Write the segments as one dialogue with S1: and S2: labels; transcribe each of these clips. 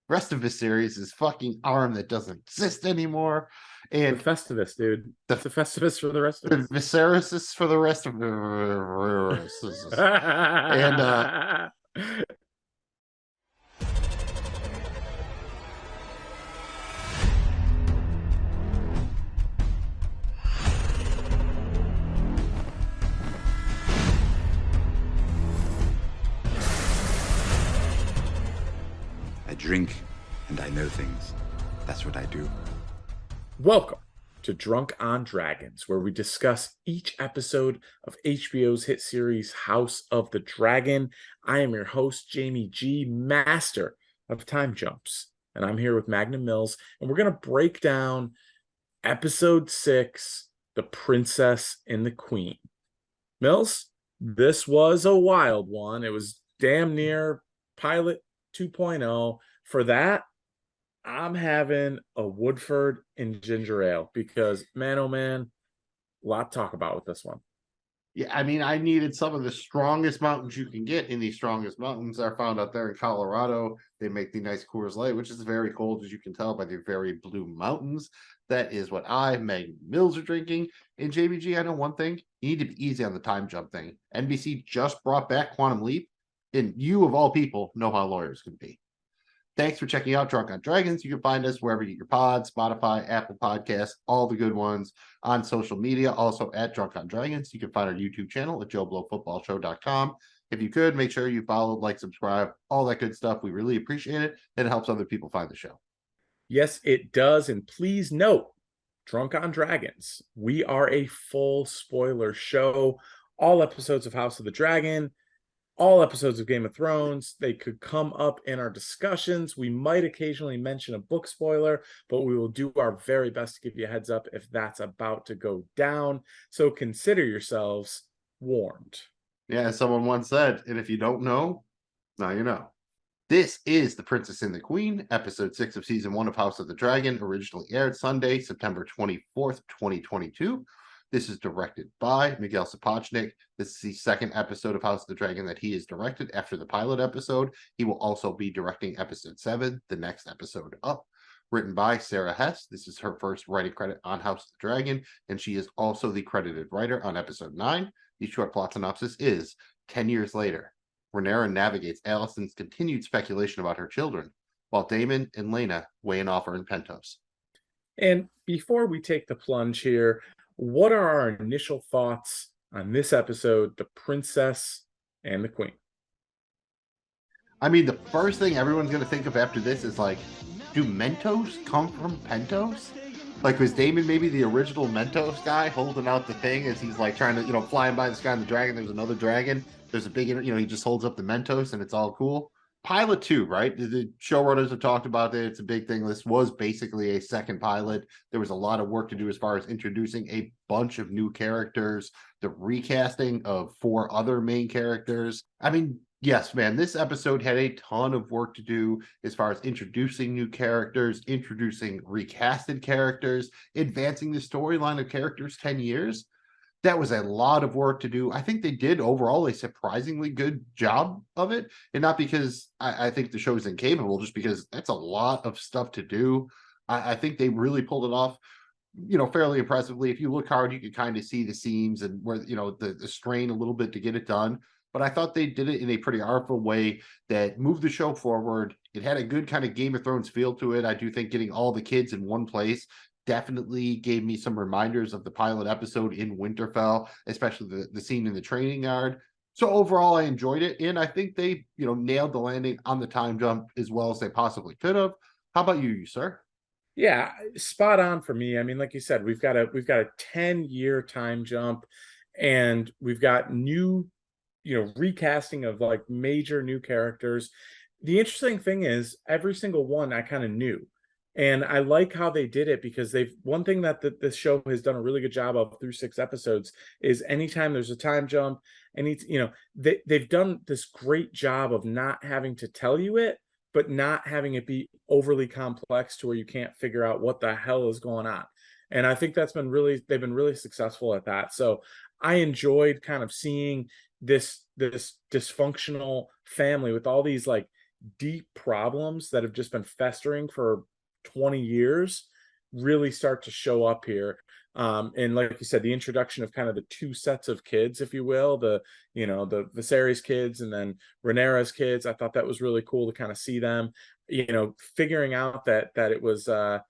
S1: rest of his series, his fucking arm that doesn't exist anymore.
S2: The
S1: And
S2: Festivus, dude. It's the Festivus for the rest of
S1: the
S2: us.
S1: Viserys is for the rest of and
S3: I drink and I know things. That's what I do.
S2: Welcome to Drunk on Dragons, where we discuss each episode of HBO's hit series House of the Dragon. I am your host, Jamie G, master of time jumps, and I'm here with Magnum Mills, and we're going to break down episode 6, The Princess and the Queen. Mills, this was a wild one. It was damn near Pilot 2.0. For that, I'm having a Woodford and ginger ale because, man, oh man, a lot to talk about with this one.
S1: yeah, I mean, I needed some of the strongest mountains you can get, and the strongest mountains are found out there in Colorado. They make the nice Coors Light, which is very cold, as you can tell by the very blue mountains. That is what Meg Mills, are drinking. And JBG, I know one thing: you need to be easy on the time jump thing. NBC just brought back Quantum Leap, and you, of all people, know how lawyers can be. Thanks for checking out Drunk on Dragons. You can find us wherever you get your pods, Spotify, Apple Podcasts, all the good ones, on social media, also at Drunk on Dragons. You can find our YouTube channel at JoeBlowFootballShow.com. If you could, make sure you follow, like, subscribe, all that good stuff. We really appreciate it, and it helps other people find the show.
S2: Yes, it does. And please note, Drunk on Dragons, we are a full spoiler show. All episodes of House of the Dragon, all episodes of Game of Thrones, they could come up in our discussions. We might occasionally mention a book spoiler, but we will do our very best to give you a heads up if that's about to go down. So consider yourselves warned.
S1: Yeah, as someone once said, and if you don't know, now you know. This is The Princess and the Queen, episode 6 of season 1 of House of the Dragon, originally aired Sunday, September 24th, 2022. This is directed by Miguel Sapochnik. This is the second episode of House of the Dragon that he has directed after the pilot episode. He will also be directing episode 7, the next episode up. Written by Sarah Hess. This is her first writing credit on House of the Dragon, and she is also the credited writer on episode 9. The short plot synopsis is 10 years later, Rhaenyra navigates Alicent's continued speculation about her children, while Daemon and Laena weigh an offer in Pentos.
S2: And before we take the plunge here, what are our initial thoughts on this episode, The Princess and the Queen?
S1: I mean, the first thing everyone's going to think of after this is like, do Mentos come from Pentos? Like, was Daemon maybe the original Mentos guy holding out the thing as he's like trying to, flying by the sky on the dragon? There's another dragon. There's a big, he just holds up the Mentos and it's all cool. Pilot 2, right? The showrunners have talked about it. It's a big thing. This was basically a second pilot. There was a lot of work to do as far as introducing a bunch of new characters, the recasting of 4 other main characters. I mean, yes, man, this episode had a ton of work to do as far as introducing new characters, introducing recasted characters, advancing the storyline of characters 10 years. That was a lot of work to do. I think they did overall a surprisingly good job of it. And not because I think the show is incapable, just because that's a lot of stuff to do. I think they really pulled it off, fairly impressively. If you look hard, you can kind of see the seams and where, the strain a little bit to get it done. But I thought they did it in a pretty artful way that moved the show forward. It had a good kind of Game of Thrones feel to it. I do think getting all the kids in one place definitely gave me some reminders of the pilot episode in Winterfell, especially the scene in the training yard. So overall, I enjoyed it, and I think they, nailed the landing on the time jump as well as they possibly could have. How about you, sir?
S2: Yeah, spot on for me. I mean, like you said, we've got a 10-year time jump, and we've got new, recasting of like major new characters. The interesting thing is every single one I kind of knew. And I like how they did it because one thing that this show has done a really good job of through 6 episodes is anytime there's a time jump, they've done this great job of not having to tell you it, but not having it be overly complex to where you can't figure out what the hell is going on. And I think they've been really successful at that. So I enjoyed kind of seeing this dysfunctional family with all these like deep problems that have just been festering for 20 years really start to show up here. And like you said, the introduction of kind of the two sets of kids, if you will, the Viserys kids and then Rhaenyra's kids. I thought that was really cool to kind of see them, figuring out that it was a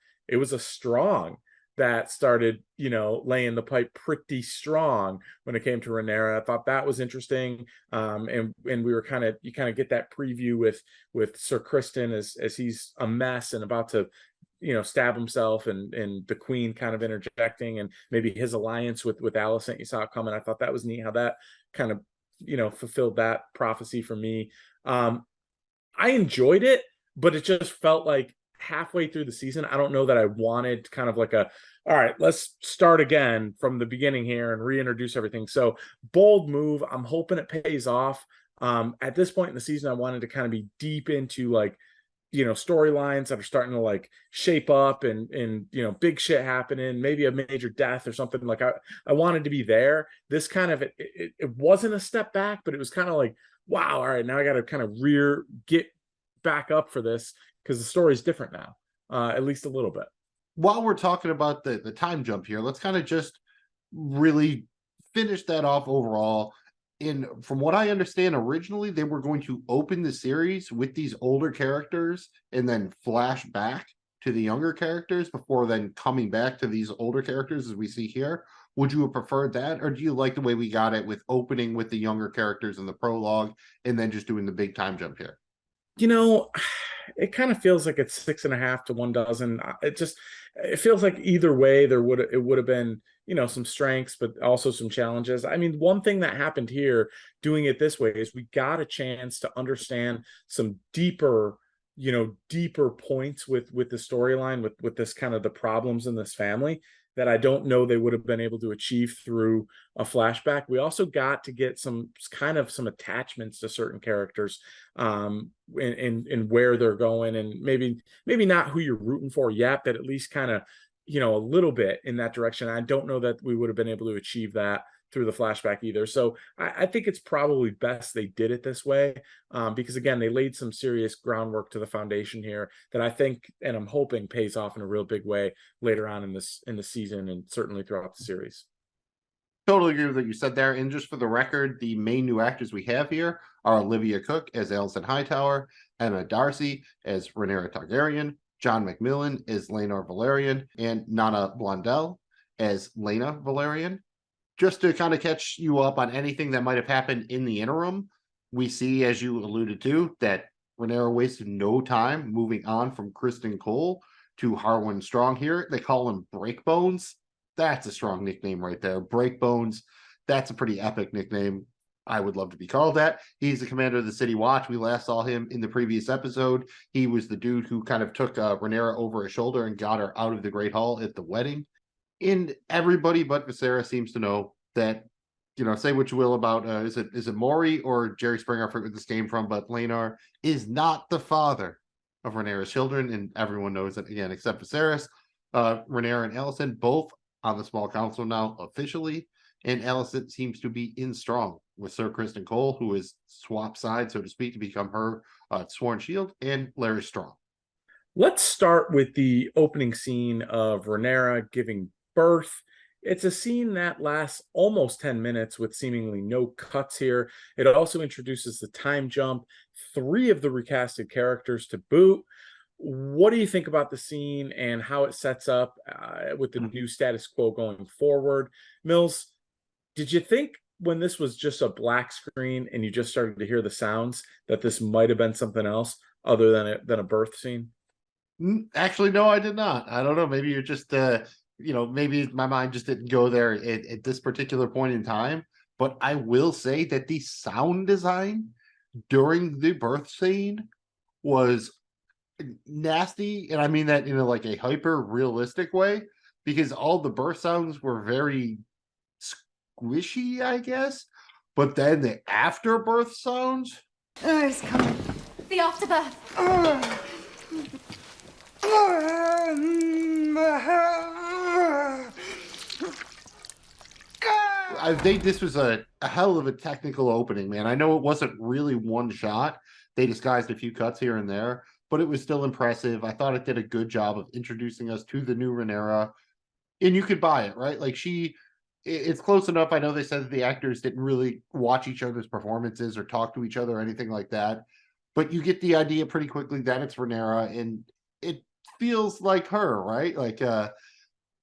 S2: strong that started, laying the pipe pretty strong when it came to Rhaenyra. I thought that was interesting. And we were you kind of get that preview with Sir Criston as he's a mess and about to, stab himself, and the queen kind of interjecting, and maybe his alliance with Alicent, you saw it coming. I thought that was neat how that kind of, fulfilled that prophecy for me. I enjoyed it, but it just felt like halfway through the season, I don't know that I wanted kind of like all right, let's start again from the beginning here and reintroduce everything. So bold move. I'm hoping it pays off. At this point in the season, I wanted to kind of be deep into like, storylines that are starting to like shape up and big shit happening, maybe a major death or something. Like I wanted to be there. This kind of it wasn't a step back, but it was kind of like, wow, all right, now I got to kind of get back up for this because the story is different now, at least a little bit.
S1: While we're talking about the time jump here, let's kind of just really finish that off overall. From what I understand, originally they were going to open the series with these older characters and then flash back to the younger characters before then coming back to these older characters as we see here. Would you have preferred that, or do you like the way we got it with opening with the younger characters in the prologue and then just doing the big time jump here?
S2: It kind of feels like it's 6.5 to 1 dozen. It feels like either way it would have been, some strengths, but also some challenges. I mean, one thing that happened here doing it this way is we got a chance to understand some deeper points with the storyline, with this kind of the problems in this family that I don't know they would have been able to achieve through a flashback. We also got to get some attachments to certain characters, and where they're going, and maybe not who you're rooting for yet, but at least kind of, a little bit in that direction. I don't know that we would have been able to achieve that through the flashback either. So I think it's probably best they did it this way, because again, they laid some serious groundwork to the foundation here that I think, and I'm hoping, pays off in a real big way later on in the season and certainly throughout the series.
S1: Totally agree with what you said there. And just for the record, the main new actors we have here are Olivia Cooke as Alicent Hightower, Emma Darcy as Rhaenyra Targaryen, John McMillan as Laenor Velaryon, and Nana Blondell as Laena Velaryon. Just to kind of catch you up on anything that might have happened in the interim, we see, as you alluded to, that Rhaenyra wasted no time moving on from Criston Cole to Harwin Strong here. They call him Breakbones. That's a strong nickname right there. Breakbones. That's a pretty epic nickname. I would love to be called that. He's the commander of the City Watch. We last saw him in the previous episode. He was the dude who kind of took Rhaenyra over his shoulder and got her out of the Great Hall at the wedding. And everybody but Viserys seems to know that, say what you will about, is it Maury or Jerry Springer, I forget where this came from, but Laenor is not the father of Rhaenyra's children, and everyone knows it, again, except Viserys. Rhaenyra and Alicent both on the small council now officially, and Alicent seems to be in strong with Sir Criston Cole, who has swapped sides, so to speak, to become her sworn shield, and Larry Strong.
S2: Let's start with the opening scene of Rhaenyra giving birth. It's a scene that lasts almost 10 minutes with seemingly no cuts here. It also introduces the time jump, 3 of the recasted characters to boot. What do you think about the scene and how it sets up with the new status quo going forward? Mills, did you think when this was just a black screen and you just started to hear the sounds that this might have been something else other than a birth scene?
S1: Actually, no, I did not. I don't know. Maybe you're just, maybe my mind just didn't go there at this particular point in time. But I will say that the sound design during the birth scene was nasty, and I mean that in a hyper realistic way, because all the birth sounds were very squishy, I guess. But then the afterbirth sounds.
S4: It's coming. The afterbirth.
S1: I think this was a hell of a technical opening, man. I know it wasn't really one shot. They disguised a few cuts here and there, but it was still impressive. I thought it did a good job of introducing us to the new Rhaenyra, and you could buy it, right? Like it's close enough. I know they said that the actors didn't really watch each other's performances or talk to each other or anything like that, but you get the idea pretty quickly that it's Rhaenyra, and it feels like her, right? Like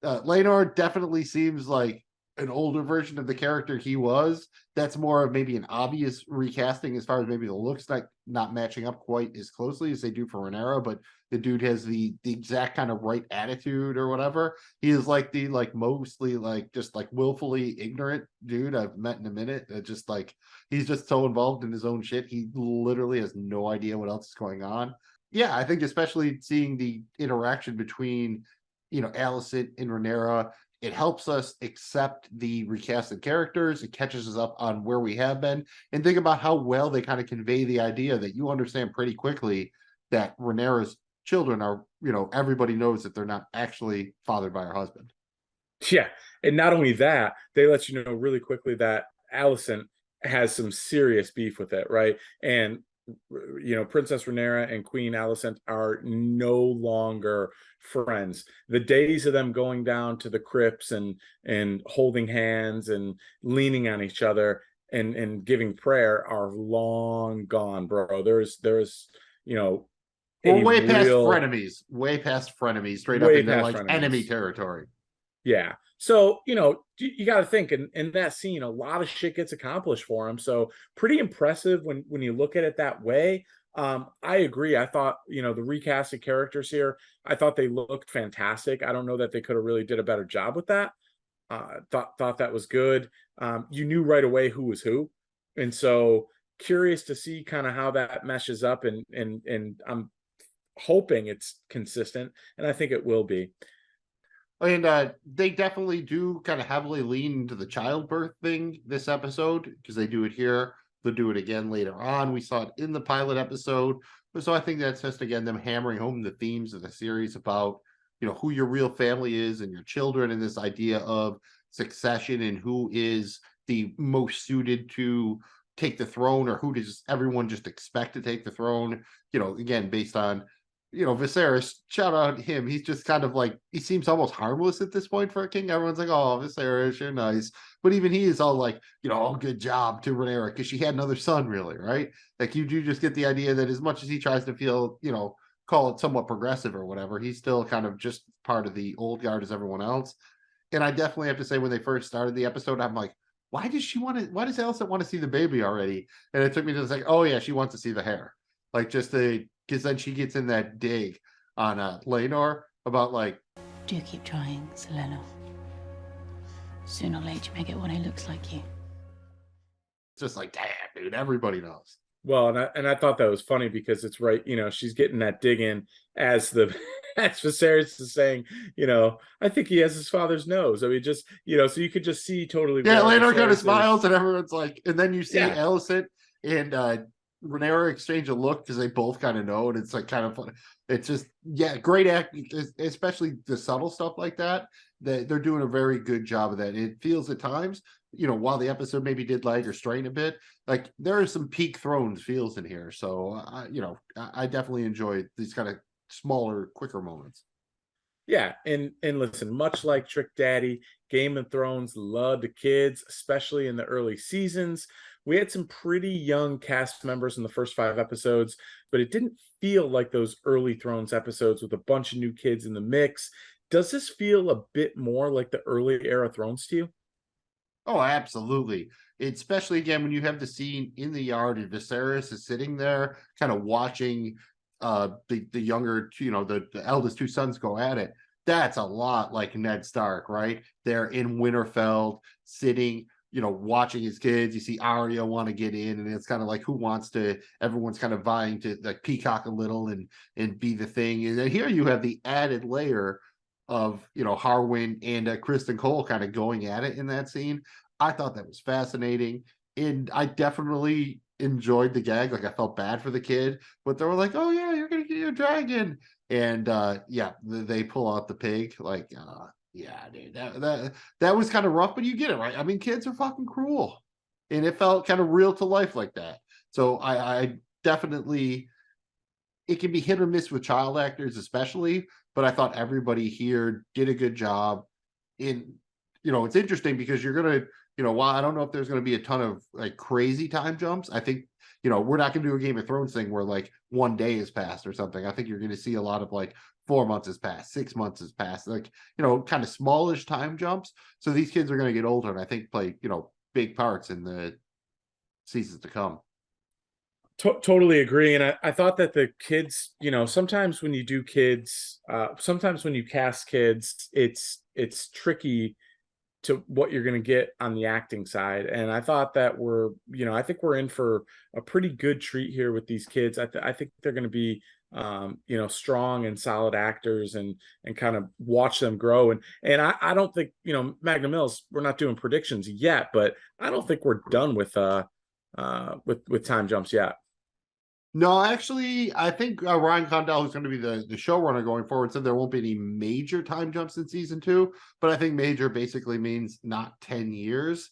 S1: Laenor definitely seems like an older version of the character he was. That's more of maybe an obvious recasting as far as maybe the looks like not matching up quite as closely as they do for Rhaenyra, but the dude has the exact kind of right attitude or whatever. He is like the mostly just willfully ignorant dude I've met in a minute. Just like he's just so involved in his own shit. He literally has no idea what else is going on. Yeah, I think especially seeing the interaction between Alicent and Rhaenyra, it helps us accept the recasted characters. It catches us up on where we have been, and think about how well they kind of convey the idea that you understand pretty quickly that Rhaenyra's children are, everybody knows that they're not actually fathered by her husband.
S2: Yeah, and not only that, they let you know really quickly that Alicent has some serious beef with it, right? And Princess Rhaenyra and Queen Alicent are no longer friends. The days of them going down to the crypts and holding hands and leaning on each other and giving prayer are long gone, bro. There's
S1: We're way past frenemies, straight up into enemy territory.
S2: Yeah. So, you got to think in that scene, a lot of shit gets accomplished for him. So pretty impressive when you look at it that way. I agree. I thought, the recasted characters here, I thought they looked fantastic. I don't know that they could have really did a better job with that. Thought that was good. You knew right away who was who. And so curious to see kind of how that meshes up, and I'm hoping it's consistent, and I think it will be.
S1: And they definitely do kind of heavily lean into the childbirth thing this episode, because they do it here. They'll do it again later on. We saw it in the pilot episode. So I think that's just, again, them hammering home the themes of the series about, who your real family is and your children, and this idea of succession and who is the most suited to take the throne, or who does everyone just expect to take the throne, again, based on Viserys. Shout out him. He's just kind of he seems almost harmless at this point for a king. Everyone's like, oh, Viserys, you're nice. But even he is all like, oh, good job to Rhaenyra, because she had another son, really, right? Like, you do just get the idea that as much as he tries to feel, call it somewhat progressive or whatever, he's still kind of just part of the old guard as everyone else. And I definitely have to say, when they first started the episode, I'm like, why does Alicent want to see the baby already? And it took me to oh yeah, she wants to see the hair. Because then she gets in that dig on Laenor about
S5: do keep trying, Selena. Sooner or later you may get one who looks like you.
S1: It's just damn, dude, everybody knows.
S2: Well, and I thought that was funny, because it's right, she's getting that dig in as Viserys is saying, I think he has his father's nose. I mean, just, so you could just see totally.
S1: Yeah, Laenor kind of smiles, and everyone's and then you see Alicent and Rhaenyra exchange a look, because they both kind of know, and it's kind of funny. It's just, great acting, especially the subtle stuff like that. They're doing a very good job of that. It feels at times, while the episode maybe did lag or strain a bit, there are some peak Thrones feels in here. So I definitely enjoy these kind of smaller, quicker moments.
S2: Yeah, and listen, much like Trick Daddy, Game of Thrones loved the kids, especially in the early seasons. We had some pretty young cast members in the first 5 episodes, but it didn't feel like those early Thrones episodes with a bunch of new kids in the mix. Does this feel a bit more like the early era Thrones to you?
S1: Oh, absolutely. Especially, again, when you have the scene in the yard and Viserys is sitting there kind of watching the younger, the eldest 2 sons go at it. That's a lot like Ned Stark, right? They're in Winterfell sitting, watching his kids. You see Arya want to get in, and it's kind of who wants to, everyone's kind of vying to peacock a little and be the thing. And then here you have the added layer of, Harwin and Kristen Cole kind of going at it in that scene. I thought that was fascinating. And I definitely enjoyed the gag. I felt bad for the kid, but they were like, oh yeah, you're gonna get your dragon. And they pull out the pig. Yeah, dude, that was kind of rough, but you get it, right? I mean, kids are fucking cruel, and it felt kind of real to life like that. So I definitely, it can be hit or miss with child actors, especially, but I thought everybody here did a good job. In, it's interesting because you're gonna, while I don't know if there's gonna be a ton of like crazy time jumps, I think, we're not gonna do a Game of Thrones thing where like one day has passed or something. I think you're gonna see a lot of like 4 months has passed, 6 months has passed, like, kind of smallish time jumps. So these kids are gonna get older and I think play, big parts in the seasons to come.
S2: Totally agree. And I thought that the kids, sometimes when you do kids, sometimes when you cast kids, it's tricky to what you're going to get on the acting side. And I thought that I think we're in for a pretty good treat here with these kids. I think they're going to be, strong and solid actors, and kind of watch them grow. And I don't think, Magnum Mills, we're not doing predictions yet, but I don't think we're done with time jumps yet.
S1: No, actually, I think Ryan Condal, who's going to be the showrunner going forward, said there won't be any major time jumps in season 2. But I think major basically means not 10 years.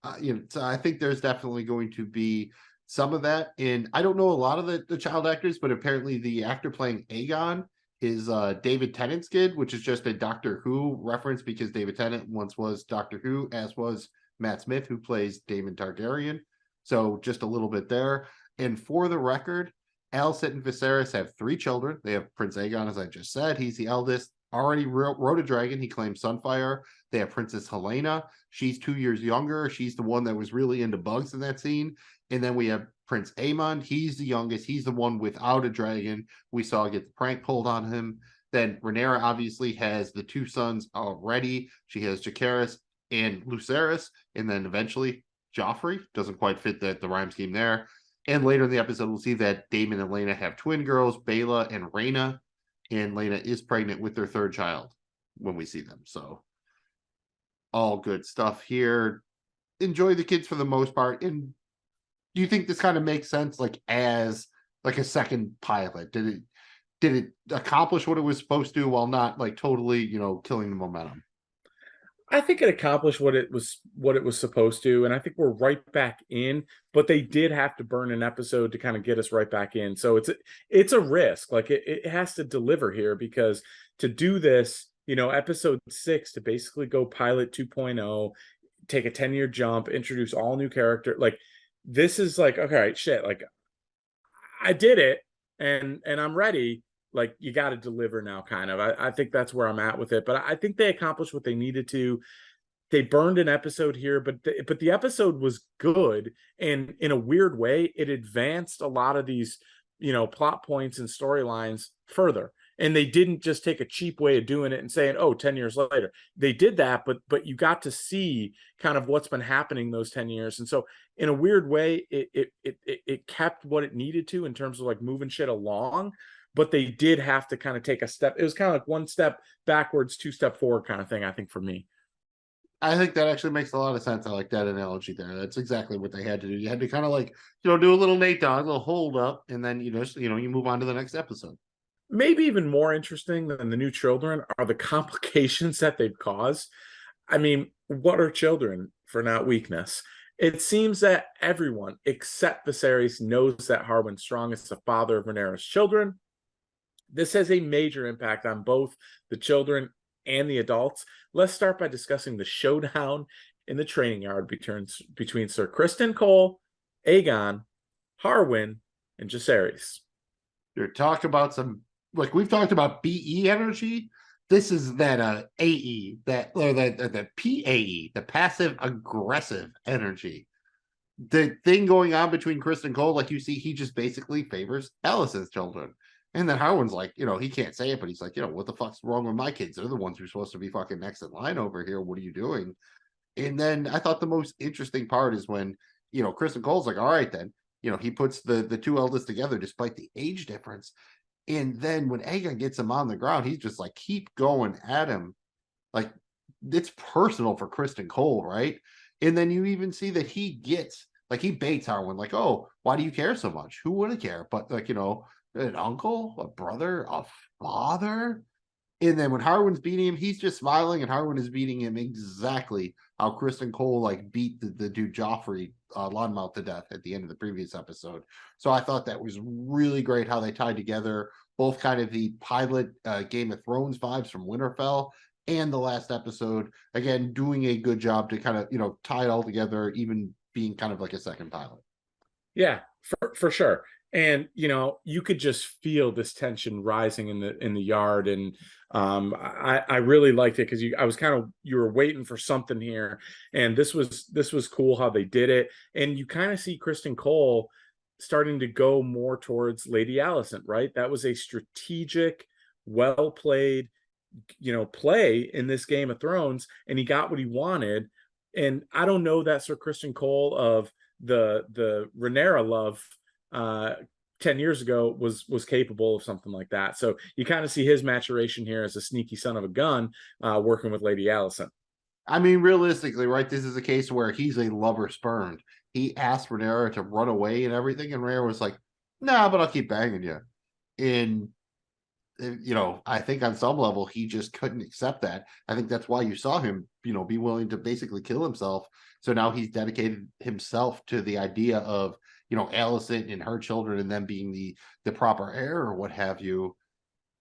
S1: So I think there's definitely going to be some of that. And I don't know a lot of the child actors, but apparently the actor playing Aegon is David Tennant's kid, which is just a Doctor Who reference because David Tennant once was Doctor Who, as was Matt Smith, who plays Daemon Targaryen. So just a little bit there. And for the record, Alicent and Viserys have 3 children. They have Prince Aegon, as I just said. He's the eldest. Already rode a dragon. He claimed Sunfire. They have Princess Helena. She's 2 years younger. She's the one that was really into bugs in that scene. And then we have Prince Aemon. He's the youngest. He's the one without a dragon. We saw get the prank pulled on him. Then Rhaenyra obviously has the 2 sons already. She has Jacaerys and Lucerys. And then eventually Joffrey. Doesn't quite fit the rhyme scheme there. And later in the episode, we'll see that Daemon and Lena have twin girls, Baela and Rhaena. And Lena is pregnant with their 3rd child when we see them. So all good stuff here. Enjoy the kids for the most part. And do you think this kind of makes sense, like as like a second pilot? Did it accomplish what it was supposed to while not like totally, killing the momentum?
S2: I think it accomplished what it was supposed to, and I think we're right back in. But they did have to burn an episode to kind of get us right back in. So it's a risk. Like it has to deliver here, because to do this, episode 6 to basically go pilot 2.0, take a 10-year jump, introduce all new character. Like this is like, okay, shit. Like I did it, and I'm ready. Like you got to deliver now, kind of. I think that's where I'm at with it. But I think they accomplished what they needed to. They burned an episode here, but the episode was good, and in a weird way, it advanced a lot of these, plot points and storylines further. And they didn't just take a cheap way of doing it and saying, "Oh, 10 years later." They did that, but you got to see kind of what's been happening those 10 years. And so in a weird way, it kept what it needed to in terms of like moving shit along. But they did have to kind of take a step. It was kind of like 1 step backwards, 2 step forward kind of thing, I think, for me.
S1: I think that actually makes a lot of sense. I like that analogy there. That's exactly what they had to do. You had to kind of like, do a little Nate Dogg, a little hold up, and then you move on to the next episode.
S2: Maybe even more interesting than the new children are the complications that they've caused. I mean, what are children for not weakness? It seems that everyone except Viserys knows that Harwin Strong is the father of Rhaenyra's children. This has a major impact on both the children and the adults. Let's start by discussing the showdown in the training yard between Sir Criston Cole, Aegon, Harwin, and Jacaerys.
S1: You're talking about some, like we've talked about BE energy. This is that AE, the PAE, the passive aggressive energy. The thing going on between Criston Cole, like you see, he just basically favors Alicent's children. And then Harwin's like, he can't say it, but he's like, what the fuck's wrong with my kids? They're the ones who are supposed to be fucking next in line over here. What are you doing? And then I thought the most interesting part is when, Criston Cole's like, all right, then, he puts the 2 eldest together despite the age difference. And then when Aegon gets him on the ground, he's just like, keep going at him. Like, it's personal for Criston Cole, right? And then you even see that he gets, like, he baits Harwin, like, oh, why do you care so much? Who wouldn't care? But, like, an uncle, a brother, a father. And then when Harwin's beating him, he's just smiling, and Harwin is beating him exactly how Kristen Cole like beat the dude Joffrey Lawnmouth to death at the end of the previous episode. So I thought that was really great how they tied together both kind of the pilot Game of Thrones vibes from Winterfell and the last episode. Again, doing a good job to kind of, you know, tie it all together, even being kind of like a second pilot.
S2: Yeah, for sure. And you know, you could just feel this tension rising in the yard, and I really liked it because you were waiting for something here, and this was cool how they did it, and you kind of see Kristen Cole starting to go more towards Lady Alicent, right? That was a strategic, well played, you know, play in this Game of Thrones, and he got what he wanted. And I don't know that Sir Kristen Cole of the Rhaenyra love 10 years ago was capable of something like that. So you kind of see his maturation here as a sneaky son of a gun working with Lady Alicent.
S1: I mean, realistically, right? This is a case where he's a lover spurned. He asked Rhaenyra to run away and everything, and Rhaenyra was like, "Nah, but I'll keep banging you." And you know, I think on some level he just couldn't accept that. I think that's why you saw him, you know, be willing to basically kill himself. So now he's dedicated himself to the idea of, you know, Alicent and her children and them being the proper heir or what have you.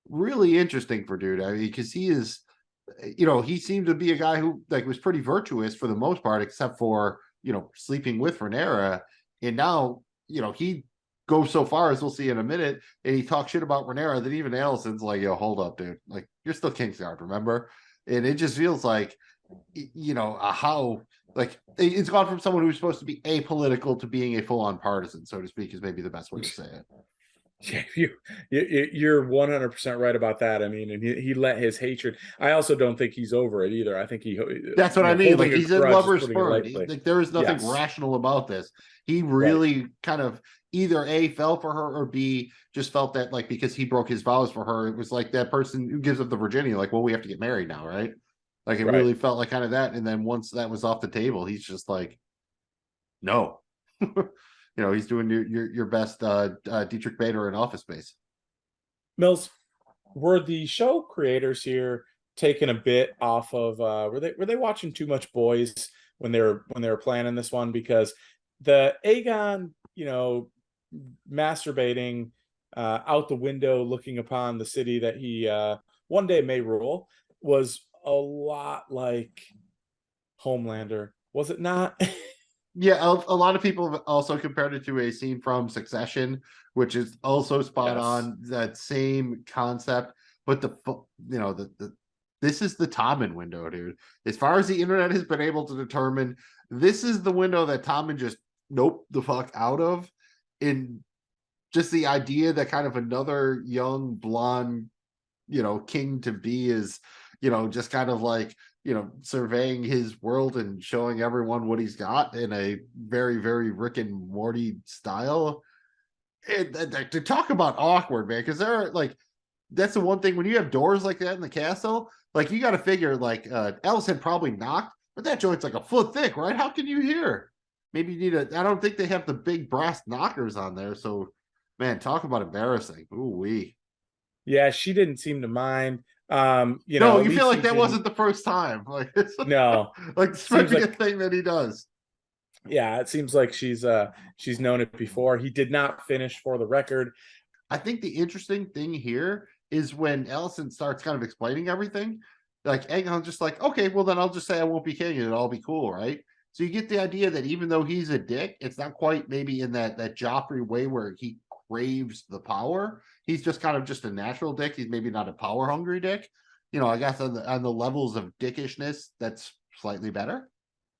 S1: Really interesting for dude. I mean, because he is, you know, he seemed to be a guy who like was pretty virtuous for the most part, except for, you know, sleeping with Rhaenyra. And now, you know, he goes so far, as we'll see in a minute, and he talks shit about Rhaenyra that even Alicent's like, yo, hold up, dude. Like, you're still Kingsguard, remember? And it just feels like, you know, how, like, it's gone from someone who's supposed to be apolitical to being a full-on partisan, so to speak, is maybe the best way to say it.
S2: Yeah, you're 100% right about that. I mean, and he let his hatred. I also don't think he's over it either. I think
S1: that's what I mean. Like, he's in lover's
S2: spur.
S1: Like, there is nothing rational about this. He really kind of either A, fell for her, or B, just felt that, like, because he broke his vows for her, it was like that person who gives up the virginity, like, well, we have to get married now, right? Like, it really felt like kind of that. And then once that was off the table, he's just like, no. You know, he's doing your best Dietrich Bader in Office Space.
S2: Mills, were the show creators here taking a bit off of were they watching too much Boys when they were planning this one? Because the Aegon, you know, masturbating out the window looking upon the city that he one day may rule was a lot like Homelander, was it not?
S1: Yeah, a lot of people have also compared it to a scene from Succession, which is also spot on that same concept. But this is the Tommen window, dude. As far as the internet has been able to determine, this is the window that Tommen just nope the fuck out of. In just the idea that kind of another young blonde, you know, king to be is, you know, just kind of like, you know, surveying his world and showing everyone what he's got in a very, very Rick and Morty style. And to talk about awkward, man, because there are like, that's the one thing when you have doors like that in the castle, like you got to figure like Alice had probably knocked, but that joint's like a foot thick, right? How can you hear? Maybe you need I don't think they have the big brass knockers on there. So, man, talk about embarrassing. Ooh wee.
S2: Yeah, she didn't seem to mind. You
S1: know,
S2: no,
S1: you feel like that wasn't the first time. Like, it's
S2: no,
S1: like it's like a thing that he does.
S2: Yeah, it seems like she's known it before. He did not finish, for the record.
S1: I think the interesting thing here is when Alicent starts kind of explaining everything, like Aegon's just like, okay, well then I'll just say I won't be king and it'll all be cool, right? So you get the idea that even though he's a dick, it's not quite maybe in that Joffrey way where he craves the power. He's just kind of just a natural dick. He's maybe not a power hungry dick. You know, I guess on the levels of dickishness, that's slightly better.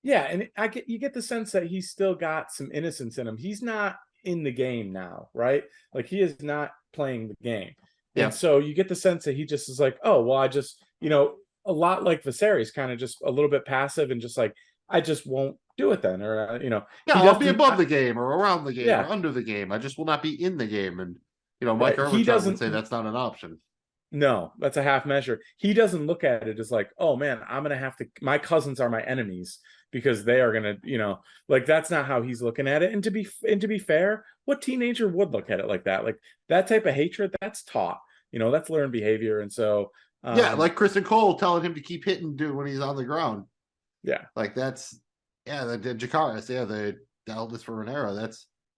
S2: Yeah, and you get the sense that he's still got some innocence in him. He's not in the game now, right? Like he is not playing the game. Yeah. And so you get the sense that he just is like, oh, well, I just, you know, a lot like Viserys, kind of just a little bit passive and just like, I just won't do it then. Or, you know.
S1: Yeah, I'll be above the game or around the game or under the game. I just will not be in the game. And, you know, Mike Ehrmantraut would say that's not an option.
S2: No, that's a half measure. He doesn't look at it as like, oh man, I'm going to have to, my cousins are my enemies because they are going to, you know, like that's not how he's looking at it. And to be fair, what teenager would look at it like that? Like that type of hatred, that's taught. That's learned behavior. And so,
S1: Yeah, like Kristen Cole telling him to keep hitting dude when he's on the ground.
S2: yeah,
S1: Like that's the Jakaris, the eldest for Rhaenyra.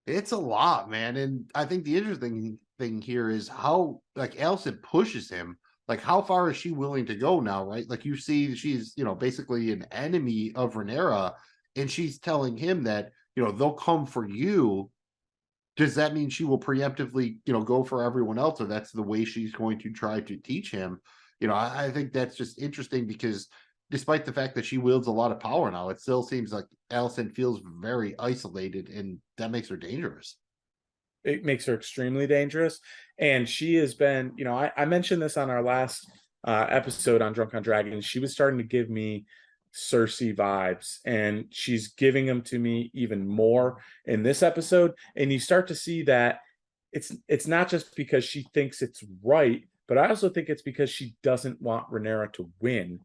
S1: It's a lot, man. And I think the interesting thing here is how like Alicent pushes him. Like how far is she willing to go now, right? Like you see she's, basically an enemy of Rhaenyra, and she's telling him that, they'll come for you. Does that mean she will preemptively, go for everyone else, or that's the way she's going to try to teach him? I think that's just interesting because despite the fact that she wields a lot of power now, it still seems like Alicent feels very isolated, and that makes her dangerous.
S2: it makes her extremely dangerous. And she has been, I mentioned this on our last episode on Drunk on Dragons. She was starting to give me Cersei vibes, and she's giving them to me even more in this episode. And you start to see that it's not just because she thinks it's right, but I also think it's because she doesn't want Rhaenyra to win.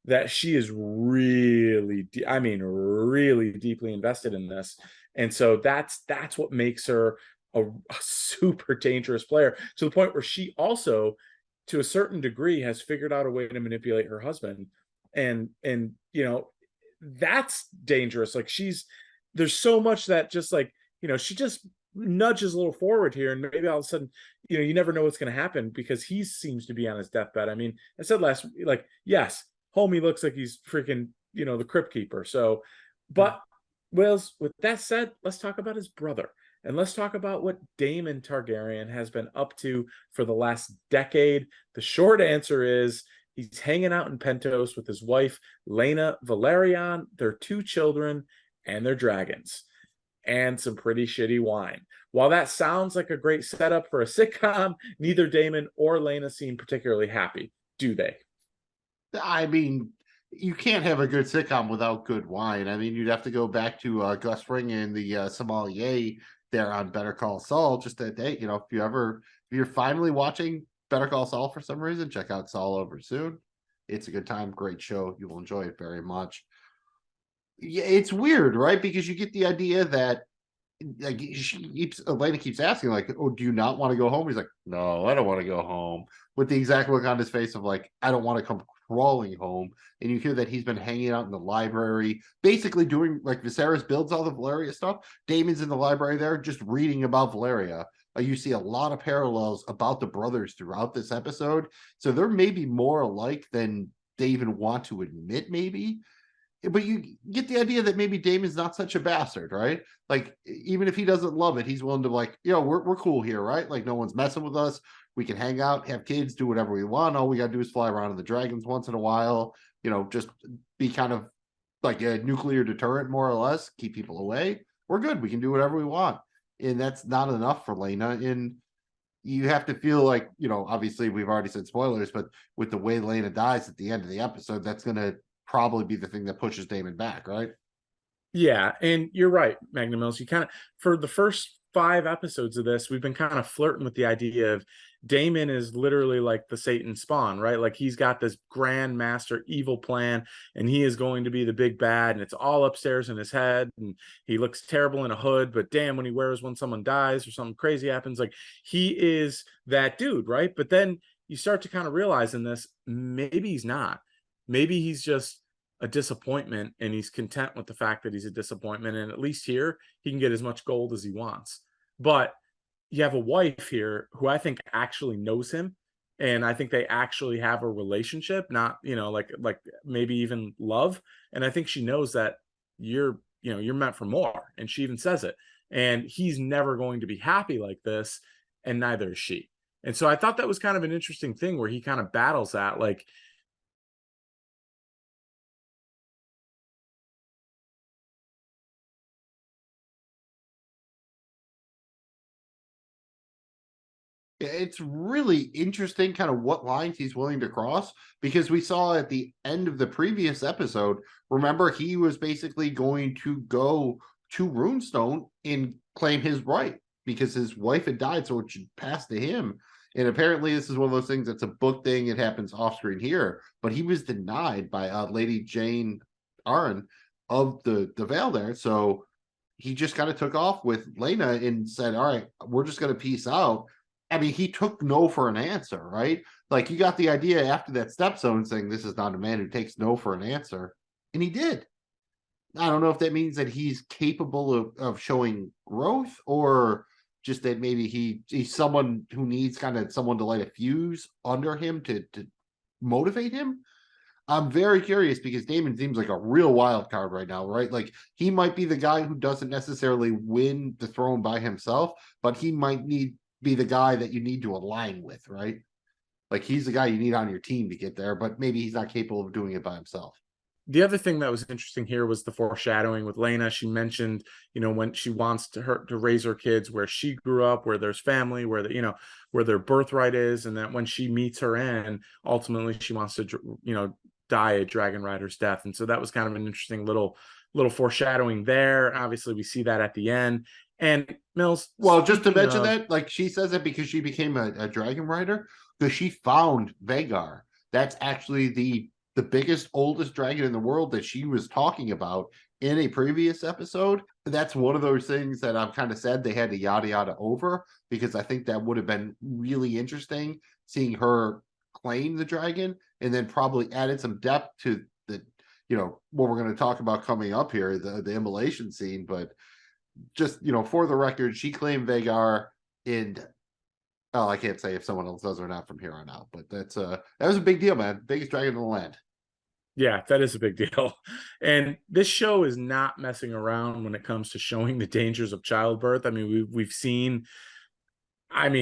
S2: That she is really, really deeply invested in this, and so that's what makes her a super dangerous player, to the point where she also, to a certain degree, has figured out a way to manipulate her husband, and that's dangerous. Like there's so much that just like she just nudges a little forward here, and maybe all of a sudden you never know what's going to happen, because he seems to be on his deathbed. I mean, I said last, like, yes, homie looks like he's freaking the crypt keeper. So, but Wills, with that said, let's talk about his brother. And let's talk about what Daemon Targaryen has been up to for the last decade. The short answer is he's hanging out in Pentos with his wife, Laena Valerian, their 2 children, and their dragons, and some pretty shitty wine. While that sounds like a great setup for a sitcom, neither Daemon or Laena seem particularly happy, do they?
S1: I mean, you can't have a good sitcom without good wine. I mean, you'd have to go back to Gus Fring and the sommelier there on Better Call Saul. Just that day, if you're finally watching Better Call Saul for some reason, check out Saul over soon. It's a good time, great show. You will enjoy it very much. Yeah, it's weird, right? Because you get the idea that like Elena keeps asking, like, "Oh, do you not want to go home?" He's like, "No, I don't want to go home." With the exact look on his face of like, "I don't want to come crawling home." And you hear that he's been hanging out in the library, basically doing like Viserys builds all the Valeria stuff. Damon's in the library there, just reading about Valeria. You see a lot of parallels about the brothers throughout this episode, so they're maybe more alike than they even want to admit, maybe. But you get the idea that maybe Damon's not such a bastard, right? Like, even if he doesn't love it, he's willing to like, we're cool here, right? Like, no one's messing with us. We can hang out, have kids, do whatever we want. All we got to do is fly around in the dragons once in a while, just be kind of like a nuclear deterrent, more or less, keep people away. We're good. We can do whatever we want. And that's not enough for Laena. And you have to feel like, obviously we've already said spoilers, but with the way Laena dies at the end of the episode, that's going to probably be the thing that pushes Daemon back, right?
S2: Yeah, and you're right, Magnum Mills. You kind of, for the first 5 episodes of this, we've been kind of flirting with the idea of Daemon is literally like the Satan spawn, right? Like he's got this grand master evil plan, and he is going to be the big bad, and it's all upstairs in his head, and he looks terrible in a hood, but damn, when he wears when someone dies or something crazy happens, like he is that dude, right? But then you start to kind of realize in this, maybe he's not. Maybe he's just a disappointment, and he's content with the fact that he's a disappointment, and at least here he can get as much gold as he wants. But you have a wife here who I think actually knows him, and I think they actually have a relationship, not like maybe even love. And I think she knows that you're meant for more, and she even says it. And he's never going to be happy like this, and neither is she. And so I thought that was kind of an interesting thing where he kind of battles that, like,
S1: it's really interesting kind of what lines he's willing to cross, because we saw at the end of the previous episode, remember, he was basically going to go to Runestone and claim his right because his wife had died, so it should pass to him. And apparently this is one of those things that's a book thing. It happens off screen here, but he was denied by Lady Jane Arryn of the Vale there. So he just kind of took off with Laena and said, all right, we're just going to peace out. I mean, he took no for an answer, right? Like, you got the idea after that stepzone saying this is not a man who takes no for an answer, and he did. I don't know if that means that he's capable of showing growth, or just that maybe he's someone who needs kind of someone to light a fuse under him to motivate him. I'm very curious because Damon seems like a real wild card right now, right? Like, he might be the guy who doesn't necessarily win the throne by himself, but he might be the guy that you need to align with, right? Like, he's the guy you need on your team to get there, but maybe he's not capable of doing it by himself.
S2: The other thing that was interesting here was the foreshadowing with Lena. She mentioned, when she wants to raise her kids where she grew up, where there's family, where where their birthright is, and that when she meets her end, ultimately she wants to, die a dragon rider's death. And so that was kind of an interesting little foreshadowing there. Obviously, we see that at the end. And Mills,
S1: well, just to mention that, like, she says it because she became a dragon rider, because she found Vagar. That's actually the biggest, oldest dragon in the world that she was talking about in a previous episode. That's one of those things that I'm kind of sad they had to yada yada over, because I think that would have been really interesting seeing her claim the dragon, and then probably added some depth to the, what we're going to talk about coming up here, the immolation scene. But just, for the record, she claimed Vagar in, oh, I can't say if someone else does or not from here on out, but that was a big deal, man. Biggest dragon in the land.
S2: Yeah, that is a big deal. And this show is not messing around when it comes to showing the dangers of childbirth. I mean, we've seen,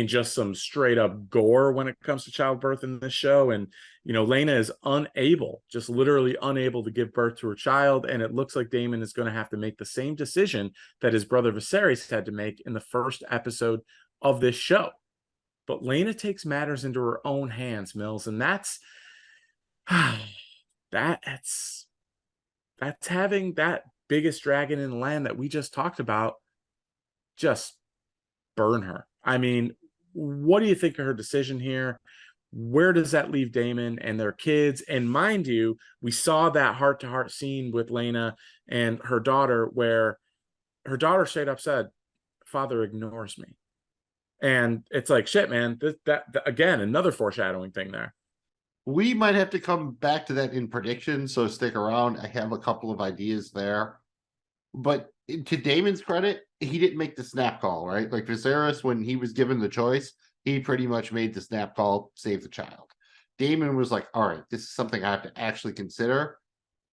S2: just some straight up gore when it comes to childbirth in this show. And, Lena is just literally unable to give birth to her child. And it looks like Daemon is going to have to make the same decision that his brother Viserys had to make in the first episode of this show. But Lena takes matters into her own hands, Mills. And that's having that biggest dragon in the land that we just talked about just burn her. I mean, what do you think of her decision here? Where does that leave Daemon and their kids? And mind you, we saw that heart-to-heart scene with Lena and her daughter, where her daughter straight up said, "Father ignores me." And it's like, shit, man, that again, another foreshadowing thing there.
S1: We might have to come back to that in predictions, so stick around. I have a couple of ideas there. But to Damon's credit, he didn't make the snap call, right? Like, Viserys, when he was given the choice, he pretty much made the snap call, save the child. Daemon was like, all right, this is something I have to actually consider.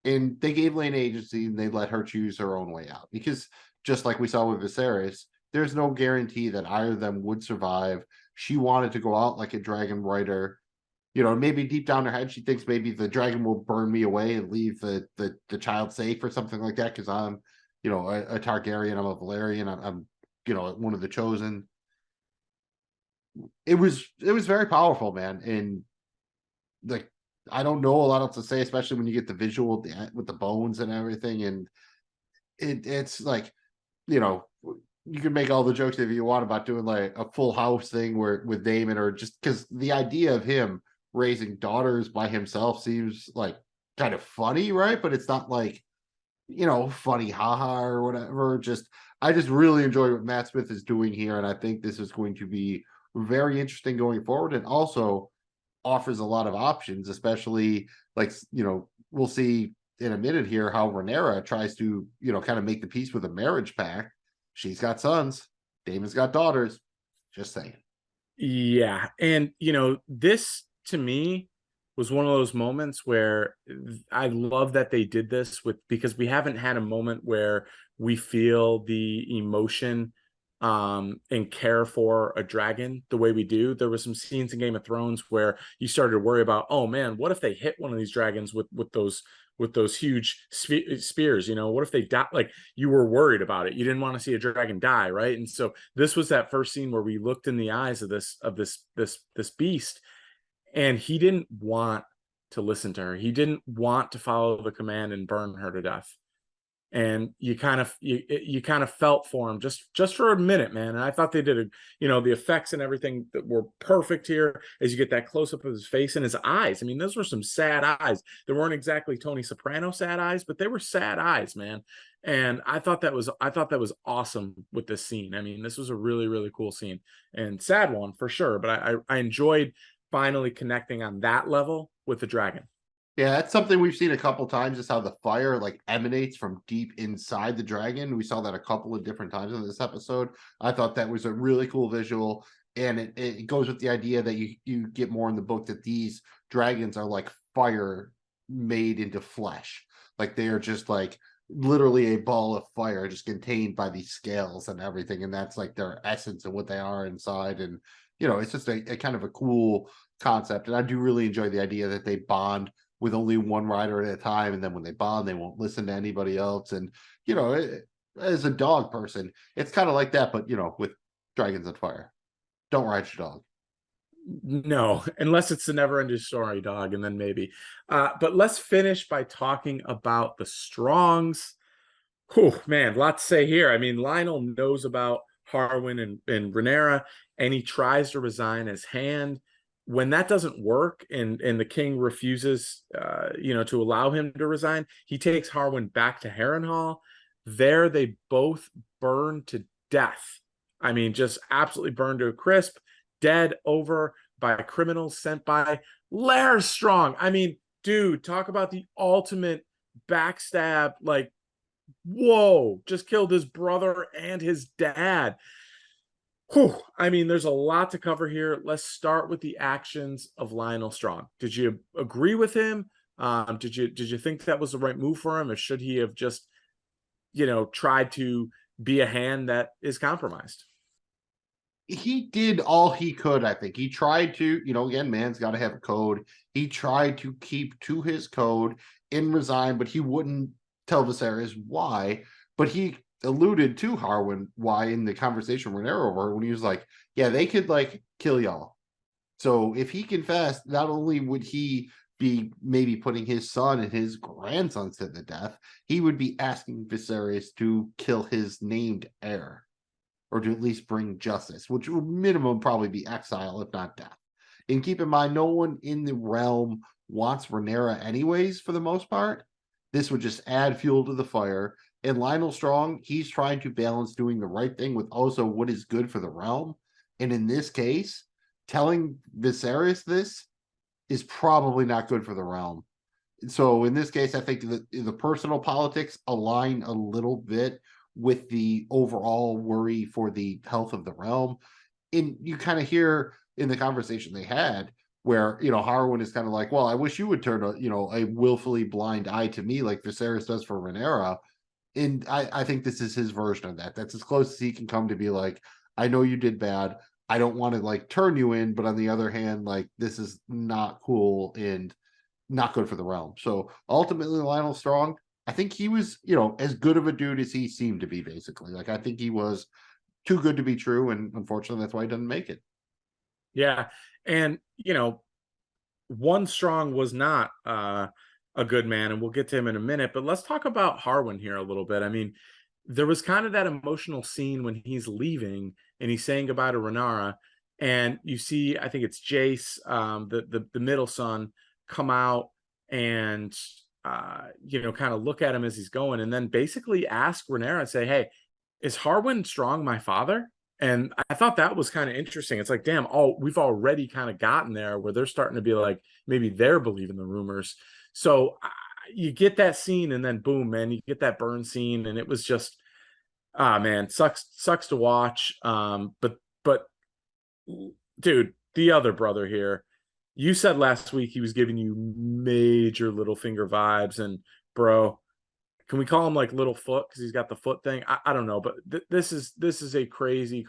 S1: And they gave Lane agency, and they let her choose her own way out. Because just like we saw with Viserys, there's no guarantee that either of them would survive. She wanted to go out like a dragon rider. Maybe deep down her head, she thinks maybe the dragon will burn me away and leave the child safe or something like that, because I'm, a Targaryen, I'm a Valerian, I'm one of the chosen. It was very powerful, man. And like, I don't know a lot else to say, especially when you get the visual with the bones and everything. And it's like, you can make all the jokes if you want about doing like a Full House thing where with Daemon, or just because the idea of him raising daughters by himself seems like kind of funny, right? But it's not like, funny haha or whatever. I just really enjoy what Matt Smith is doing here, and I think this is going to be very interesting going forward, and also offers a lot of options, especially like, we'll see in a minute here how Rhaenyra tries to, kind of make the peace with a marriage pact. She's got sons, Damon's got daughters. Just saying.
S2: Yeah. And this to me was one of those moments where I love that they did this because we haven't had a moment where we feel the emotion and care for a dragon the way we do. There was some scenes in Game of Thrones where you started to worry about, oh man, what if they hit one of these dragons with those huge spears? What if they die? Like, you were worried about it. You didn't want to see a dragon die, right? And so this was that first scene where we looked in the eyes of this beast, and he didn't want to listen to her. He didn't want to follow the command and burn her to death. and you kind of felt for him just for a minute, man. And I thought they did the effects and everything that were perfect here, as you get that close up of his face and his eyes. I mean, those were some sad eyes. They weren't exactly Tony Soprano sad eyes, but they were sad eyes, man. And I thought that was awesome with this scene. I mean, this was a really, really cool scene, and sad one for sure, but I enjoyed finally connecting on that level with the dragon.
S1: Yeah, that's something we've seen a couple times, is how the fire like emanates from deep inside the dragon. We saw that a couple of different times in this episode. I thought that was a really cool visual, and it goes with the idea that you get more in the book, that these dragons are like fire made into flesh. Like they are just like literally a ball of fire just contained by these scales and everything, and that's like their essence and what they are inside. And it's just a kind of a cool concept, and I do really enjoy the idea that they bond with only one rider at a time, and then when they bond, they won't listen to anybody else. And as a dog person, it's kind of like that, but with dragons and fire. Don't ride your dog.
S2: No, unless it's the never ending story, dog, and then maybe. But let's finish by talking about the Strongs. Oh man, a lot to say here. I mean, Lionel knows about Harwin and Rhaenyra, and he tries to resign his hand. When that doesn't work, and the king refuses to allow him to resign, he takes Harwin back to Harrenhal. There they both burn to death. I mean, just absolutely burned to a crisp, dead over by criminals sent by Lair Strong. I mean, dude, talk about the ultimate backstab. Like, whoa, just killed his brother and his dad. Whew. I mean, there's a lot to cover here. Let's start with the actions of Lionel Strong. Did you agree with him? Did you think that was the right move for him, or should he have just, tried to be a hand that is compromised?
S1: He did all he could. I think he tried to, again, man's got to have a code. He tried to keep to his code and resign, but he wouldn't tell Viserys why. But he alluded to Harwin why in the conversation with Rhaenyra, when he was like, yeah, they could like kill y'all. So if he confessed, not only would he be maybe putting his son and his grandsons to the death, he would be asking Viserys to kill his named heir, or to at least bring justice, which would minimum probably be exile, if not death. And keep in mind, no one in the realm wants Rhaenyra anyways, for the most part. This would just add fuel to the fire. And Lionel Strong, he's trying to balance doing the right thing with also what is good for the realm. And in this case, telling Viserys this is probably not good for the realm. So in this case, I think the personal politics align a little bit with the overall worry for the health of the realm. And you kind of hear in the conversation they had where, Harwin is kind of like, well, I wish you would turn a willfully blind eye to me like Viserys does for Rhaenyra. And I think this is his version of that. That's as close as he can come to be like, I know you did bad. I don't want to like turn you in, but on the other hand, like this is not cool and not good for the realm. So ultimately, Lionel Strong, I think he was, as good of a dude as he seemed to be, basically. Like, I think he was too good to be true, and unfortunately, that's why he doesn't make it.
S2: Yeah. And, one Strong was not a good man, and we'll get to him in a minute, but let's talk about Harwin here a little bit. I mean, there was kind of that emotional scene when he's leaving and he's saying goodbye to Rhaenyra, and you see, I think it's Jace, the middle son, come out and kind of look at him as he's going, and then basically ask Rhaenyra and say, hey, is Harwin Strong my father? And I thought that was kind of interesting. It's like, damn, we've already kind of gotten there where they're starting to be like, maybe they're believing the rumors. So you get that scene, and then boom, man, you get that burn scene, and it was just, man, sucks to watch. But dude, the other brother here, you said last week he was giving you major Littlefinger vibes, and bro, can we call him like Littlefoot because he's got the foot thing? I don't know, but this is a crazy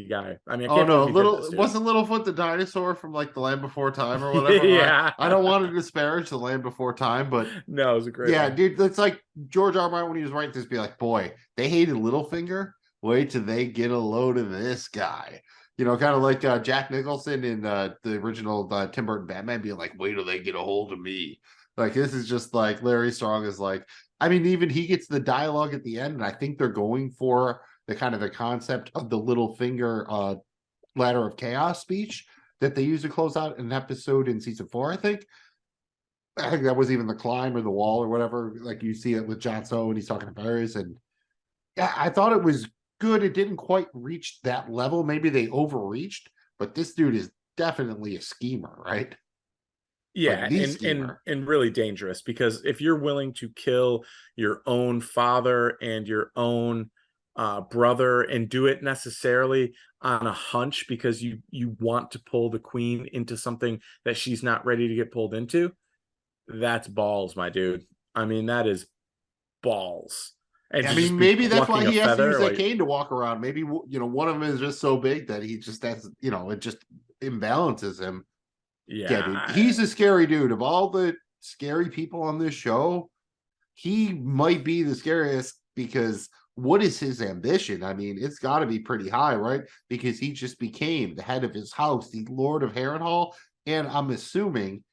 S2: guy. I mean, I can't
S1: wasn't Littlefoot the dinosaur from like the Land Before Time or whatever?
S2: Yeah,
S1: I don't want to disparage the Land Before Time, but
S2: no, it was a great one.
S1: Dude, that's like George R.R. when he was writing this, be like, boy, they hated Littlefinger. Wait till they get a load of this guy. Kind of like Jack Nicholson in the original Tim Burton Batman being like, wait till they get a hold of me. Like, this is just like Larry Strong is like, I mean, even he gets the dialogue at the end, and I think they're going for the kind of the concept of the little finger ladder of chaos speech that they use to close out an episode in season 4, I think. I think that was even the climb or the wall or whatever. Like, you see it with Jon Snow and he's talking to Varys, and yeah, I thought it was good. It didn't quite reach that level. Maybe they overreached, but this dude is definitely a schemer, right? Like
S2: Yeah,
S1: the
S2: and
S1: schemer.
S2: really dangerous, because if you're willing to kill your own father and your own brother and do it necessarily on a hunch because you want to pull the queen into something that she's not ready to get pulled into, that's balls, my dude. I mean, that is balls. And
S1: I
S2: to just
S1: mean,
S2: be
S1: maybe that's why
S2: plucking a
S1: he has to use
S2: feather,
S1: that
S2: like,
S1: cane to walk around. Maybe, one of them is just so big that he just has, it just imbalances him. Yeah, dude,
S2: yeah,
S1: he's a scary dude. Of all the scary people on this show, he might be the scariest, because what is his ambition? I mean, it's got to be pretty high, right? Because he just became the head of his house, the Lord of Harrenhal, and I'm assuming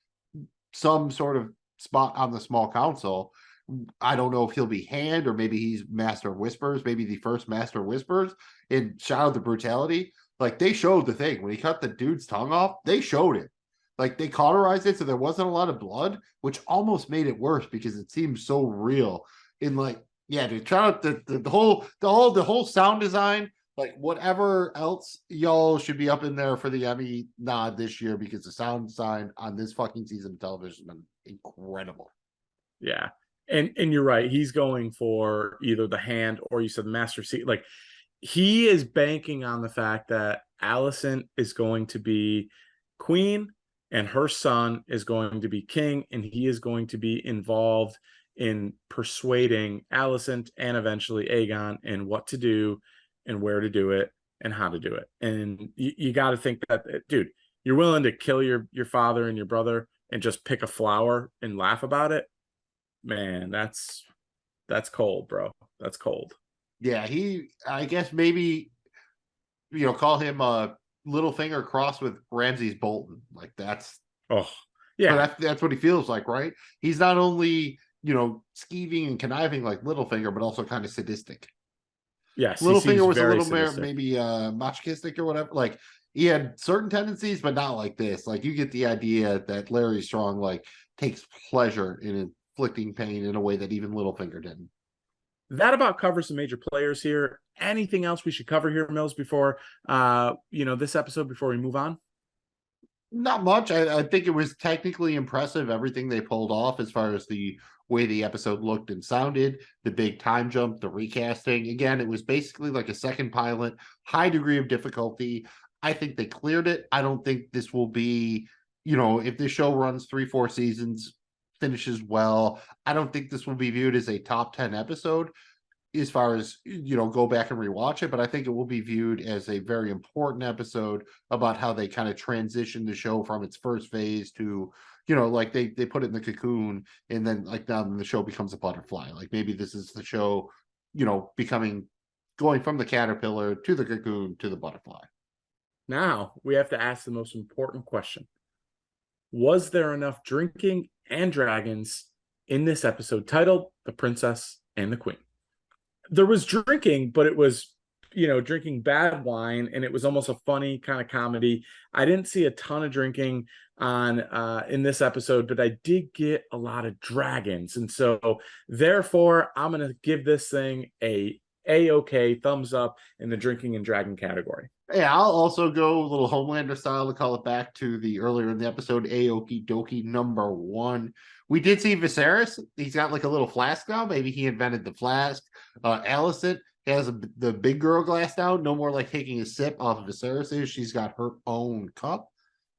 S1: some sort of spot on the small council. I don't know if he'll be Hand or maybe he's Master of Whispers, maybe the first Master of Whispers in Shadow of the Brutality. Like, they showed the thing when he cut the dude's tongue off, they showed it. Like, they cauterized it so there wasn't a lot of blood, which almost made it worse because it seemed so real. In like, yeah, dude, try out the whole sound design, like whatever else, y'all should be up in there for the Emmy nod this year, because the sound design on this fucking season of television has been incredible.
S2: yeah. And you're right. He's going for either the Hand or, you said, the Master Seat. Like, he is banking on the fact that Alicent is going to be queen and her son is going to be king, and he is going to be involved in persuading Alicent and eventually Aegon in what to do and where to do it and how to do it. And you got to think that, dude, you're willing to kill your father and your brother and just pick a flower and laugh about it. Man, that's cold, bro. That's cold.
S1: Yeah, I guess maybe, call him a Littlefinger crossed with Ramsay's Bolton. Like, that's,
S2: Oh,
S1: but
S2: yeah.
S1: that's what he feels like, right? He's not only, skeeving and conniving like Littlefinger, but also kind of sadistic.
S2: Yes, he seems
S1: Littlefinger was a
S2: very
S1: little more
S2: sadistic.
S1: maybe masochistic or whatever. Like, he had certain tendencies, but not like this. Like, you get the idea that Larry Strong like takes pleasure in inflicting pain in a way that even Littlefinger didn't.
S2: That about covers the major players here. Anything else we should cover here, Mills, before this episode, before we move on?
S1: Not much. I think it was technically impressive, everything they pulled off as far as the way the episode looked and sounded, the big time jump, the recasting. Again, it was basically like a second pilot, high degree of difficulty. I think they cleared it. I don't think this will be, if this show runs 3-4 seasons, finishes well, I don't think this will be viewed as a top 10 episode as far as, go back and rewatch it, but I think it will be viewed as a very important episode about how they kind of transition the show from its first phase to, like they put it in the cocoon, and then like now the show becomes a butterfly. Like, maybe this is the show, going from the caterpillar to the cocoon to the butterfly.
S2: Now we have to ask the most important question. Was there enough drinking and dragons in this episode titled The Princess and the Queen? There was drinking, but it was, drinking bad wine, and it was almost a funny kind of comedy. I didn't see a ton of drinking on in this episode, but I did get a lot of dragons, and so therefore I'm gonna give this thing a-okay thumbs up in the drinking and dragon category.
S1: Yeah, I'll also go a little Homelander style to call it back to the earlier in the episode, Aoki Doki #1. We did see Viserys. He's got like a little flask now. Maybe he invented the flask. Alicent has the big girl glass now. No more like taking a sip off of Viserys. She's got her own cup.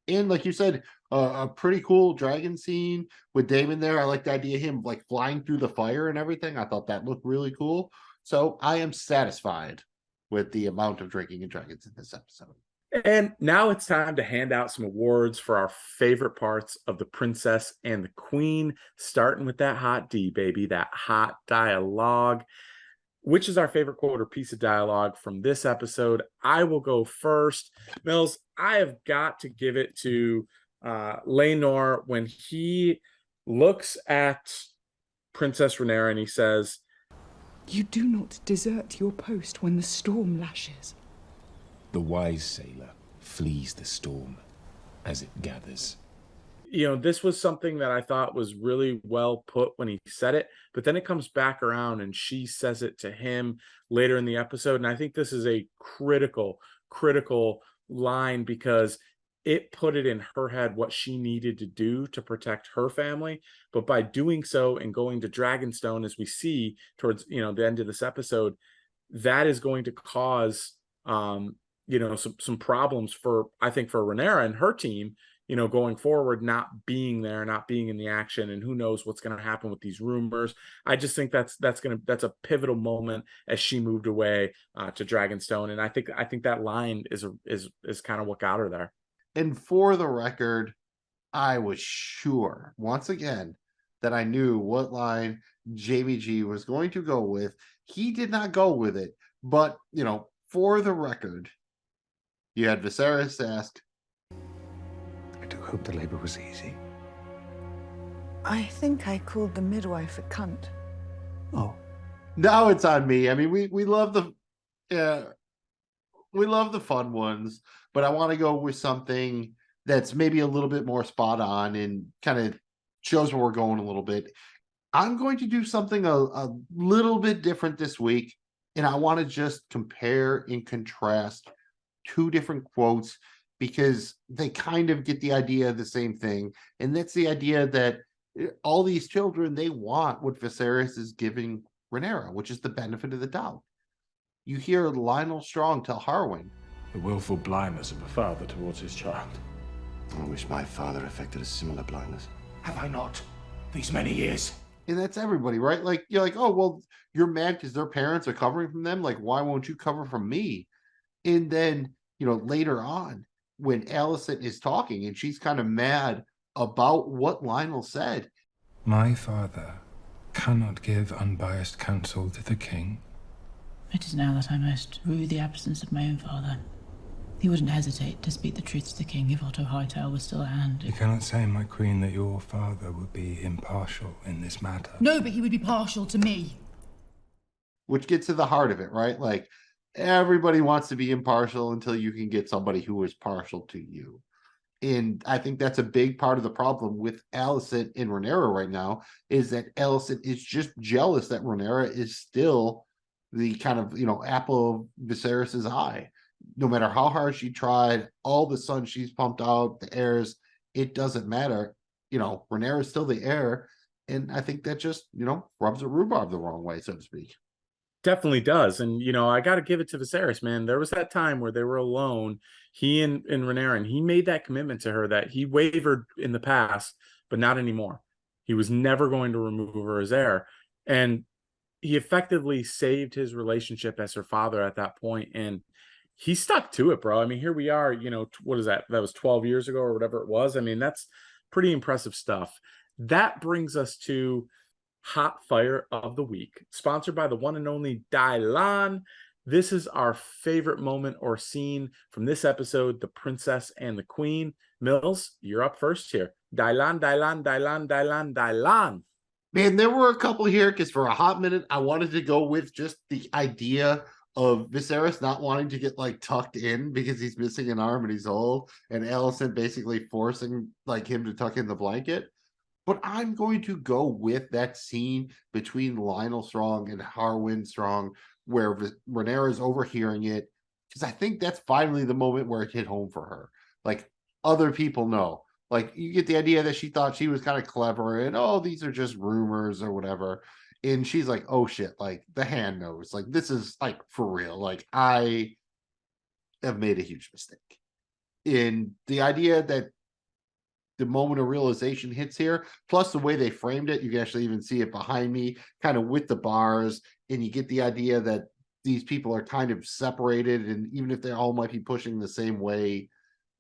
S1: And like you said, a pretty cool dragon scene with Daemon there. I like the idea of him like flying through the fire and everything. I thought that looked really cool. So I am satisfied with the amount of drinking and dragons in this episode.
S2: And now it's time to hand out some awards for our favorite parts of The Princess and the Queen, starting with that hot D, baby, that hot dialogue. Which is our favorite quote or piece of dialogue from this episode? I will go first. Mills, I have got to give it to Laenor when he looks at Princess Rhaenyra and he says,
S6: "You do not desert your post when the storm lashes."
S7: The wise sailor flees the storm as it gathers.
S2: This was something that I thought was really well put when he said it, but then it comes back around and she says it to him later in the episode. And I think this is a critical line because it put it in her head what she needed to do to protect her family. But by doing so and going to Dragonstone, as we see towards, the end of this episode, that is going to cause, some problems for Rhaenyra and her team, going forward, not being there, not being in the action, and who knows what's going to happen with these rumors. I just think that's a pivotal moment as she moved away to Dragonstone, and I think that line is kind of what got her there.
S1: And for the record, I was sure once again that I knew what line Jamie G was going to go with. He did not go with it, but for the record, you had Viserys ask,
S3: I do hope the labor was easy.
S6: I think I called the midwife a cunt.
S3: Oh.
S1: now it's on me. I mean, we love the fun ones, but I want to go with something that's maybe a little bit more spot on and kind of shows where we're going a little bit. I'm going to do something a little bit different this week, and I want to just compare and contrast two different quotes because they kind of get the idea of the same thing, and that's the idea that all these children, they want what Viserys is giving Rhaenyra, which is the benefit of the doubt. You hear Lionel Strong tell Harwin,
S8: the willful blindness of a father towards his child.
S3: I wish my father affected a similar blindness.
S8: Have I not? These many years.
S1: and that's everybody, right? Like, you're like, oh, well, you're mad because their parents are covering from them. Like, why won't you cover from me? And then, later on, when Alicent is talking and she's kind of mad about what Lionel said.
S9: My father cannot give unbiased counsel to the king.
S5: It is now that I must rue the absence of my own father. He wouldn't hesitate to speak the truth to the king if Otto Hightower was still at hand.
S9: You cannot say, my queen, that your father would be impartial in this matter.
S5: No, but he would be partial to me.
S1: Which gets to the heart of it, right? Like, everybody wants to be impartial until you can get somebody who is partial to you. And I think that's a big part of the problem with Alicent and Rhaenyra right now, is that Alicent is just jealous that Rhaenyra is still the kind of, apple of Viserys's eye. No matter how hard she tried, all the sun she's pumped out, the heirs, it doesn't matter. Rhaenyra is still the heir. And I think that just, rubs a rhubarb the wrong way, so to speak.
S2: Definitely does. And, I got to give it to Viserys, man. There was that time where they were alone, he and Rhaenyra, and he made that commitment to her that he wavered in the past, but not anymore. He was never going to remove her as heir. And he effectively saved his relationship as her father at that point. And he stuck to it, bro. I mean, here we are, what is that? That was 12 years ago or whatever it was. I mean, that's pretty impressive stuff. That brings us to Hot Fire of the Week, sponsored by the one and only Dylan. This is our favorite moment or scene from this episode, The Princess and the Queen. Mills, you're up first here. Dylan.
S1: Man, there were a couple here because for a hot minute, I wanted to go with just the idea of Viserys not wanting to get tucked in because he's missing an arm and he's old, and Alicent basically forcing him to tuck in the blanket. But I'm going to go with that scene between Lionel Strong and Harwin Strong where Rhaenyra is overhearing it, because I think that's finally the moment where it hit home for her. Other people know. You get the idea that she thought she was kind of clever and, oh, these are just rumors or whatever. And she's like, oh, shit, the hand knows. This is, for real. I have made a huge mistake. And the idea that the moment of realization hits here, plus the way they framed it, you can actually even see it behind me, kind of with the bars, and you get the idea that these people are kind of separated, and even if they all might be pushing the same way,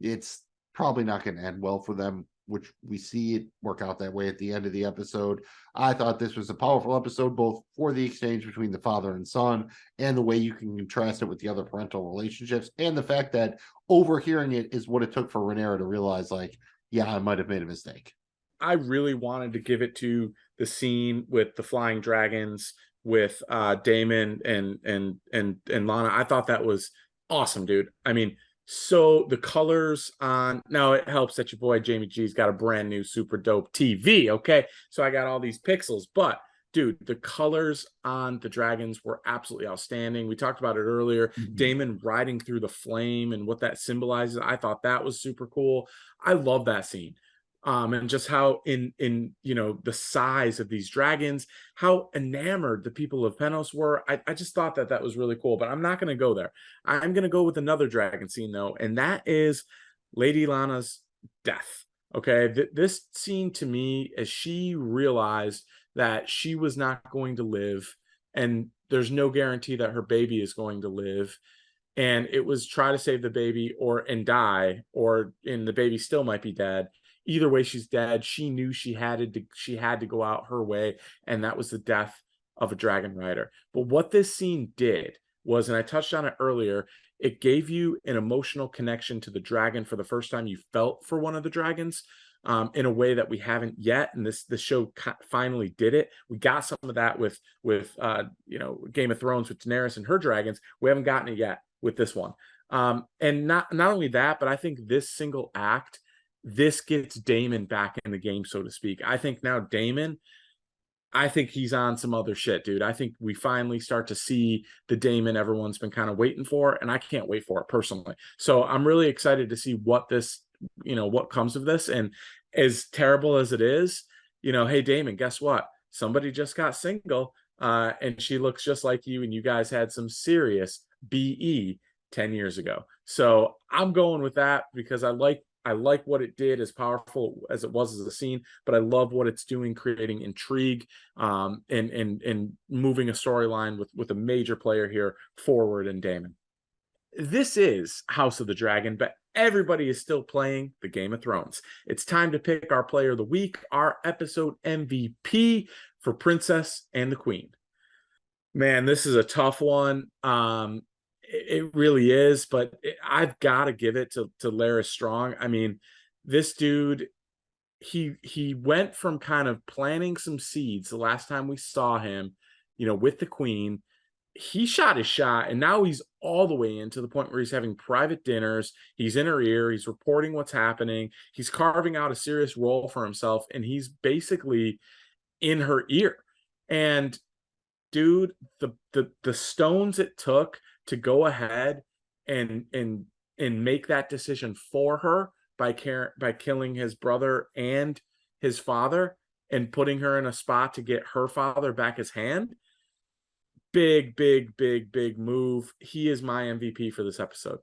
S1: it's probably not going to end well for them, which we see it work out that way at the end of the episode. I thought this was a powerful episode, both for the exchange between the father and son, and the way you can contrast it with the other parental relationships, and the fact that overhearing it is what it took for Rhaenyra to realize, yeah, I might have made a mistake.
S2: I really wanted to give it to the scene with the flying dragons with Damon and Lana. I thought that was awesome, dude. I mean, so the colors on, now it helps that your boy Jamie G's got a brand new super dope TV, okay? So I got all these pixels, but dude, the colors on the dragons were absolutely outstanding. We talked about it earlier. Damon riding through the flame and what that symbolizes. I thought that was super cool. I love that scene. And just how in the size of these dragons, how enamored the people of Penos were. I just thought that was really cool, but I'm not going to go there. I'm going to go with another dragon scene though, and that is Lady Lana's death. Okay, this scene to me, as she realized that she was not going to live, and there's no guarantee that her baby is going to live, and it was try to save the baby and die, and the baby still might be dead. Either way, she's dead. She knew she had to go out her way, and that was the death of a dragon rider. But what this scene did was, and I touched on it earlier, it gave you an emotional connection to the dragon for the first time you felt for one of the dragons, in a way that we haven't yet. And this show finally did it. We got some of that with Game of Thrones with Daenerys and her dragons. We haven't gotten it yet with this one. And not only that, but I think this single act, this gets Damon back in the game, so to speak. I think now Damon, I think he's on some other shit, dude. I think we finally start to see the Damon everyone's been kind of waiting for, and I can't wait for it personally. So I'm really excited to see what comes of this. And as terrible as it is, hey, Damon, guess what? Somebody just got single, and she looks just like you, and you guys had some serious BE 10 years ago. So I'm going with that because I like what it did, as powerful as it was as a scene, but I love what it's doing, creating intrigue, and moving a storyline with a major player here forward in Damon. This is House of the Dragon, but everybody is still playing the Game of Thrones. It's time to pick our player of the week, our episode MVP for Princess and the Queen. Man, this is a tough one. It really is, but I've got to give it to Larys Strong. I mean, this dude, he went from kind of planting some seeds the last time we saw him, with the Queen. He shot his shot, and now he's all the way in to the point where he's having private dinners. He's in her ear. He's reporting what's happening. He's carving out a serious role for himself, and he's basically in her ear. And dude, the stones it took to go ahead and make that decision for her by killing his brother and his father and putting her in a spot to get her father back his hand. Big move. He is my MVP for this episode.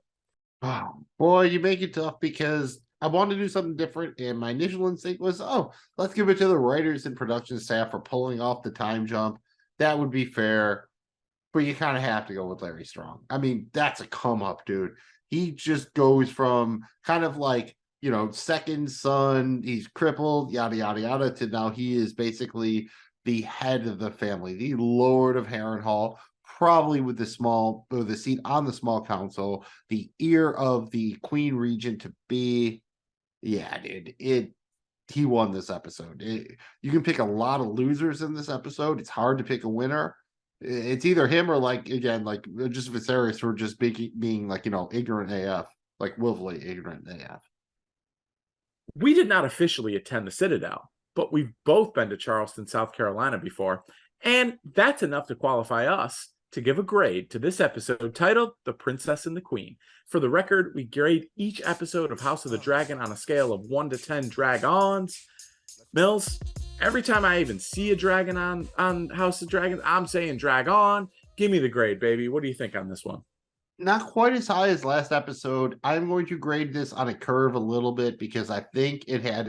S1: Oh, boy, you make it tough because I wanted to do something different, and my initial instinct was, let's give it to the writers and production staff for pulling off the time jump. That would be fair, but you kind of have to go with Larry Strong. I mean, that's a come up, dude. He just goes from kind of like, second son, he's crippled, yada, yada, yada, to now he is basically the head of the family, the Lord of Harrenhal, probably with the seat on the small council, the ear of the Queen Regent to be. Yeah, dude, he won this episode. You can pick a lot of losers in this episode. It's hard to pick a winner. It's either him or just Viserys for just being ignorant AF, like willfully ignorant AF.
S2: We did not officially attend the Citadel, but we've both been to Charleston, South Carolina before, and that's enough to qualify us to give a grade to this episode titled The Princess and the Queen. For the record, we grade each episode of House of the Dragon on a scale of 1 to 10 dragons. Mills, every time I even see a dragon on House of Dragons, I'm saying dragon. Give me the grade, baby. What do you think on this one?
S1: Not quite as high as last episode. I'm going to grade this on a curve a little bit because I think it had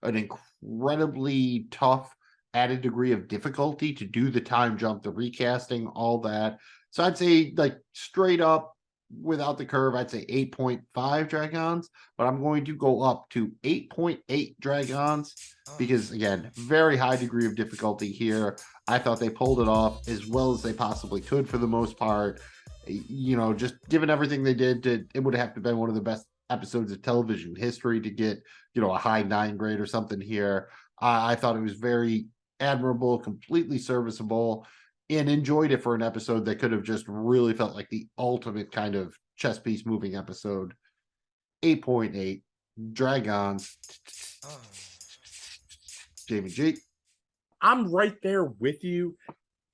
S1: an incredibly tough added degree of difficulty to do the time jump, the recasting, all that. So I'd say straight up without the curve, I'd say 8.5 dragons, but I'm going to go up to 8.8 dragons because, again, very high degree of difficulty here. I thought they pulled it off as well as they possibly could for the most part. Just given everything they did, it would have to been one of the best episodes of television history to get, a high 9 grade or something here. I thought it was very admirable, completely serviceable, and enjoyed it for an episode that could have just really felt like the ultimate kind of chess piece moving episode. 8.8 Dragons. Jamie G.
S2: I'm right there with you.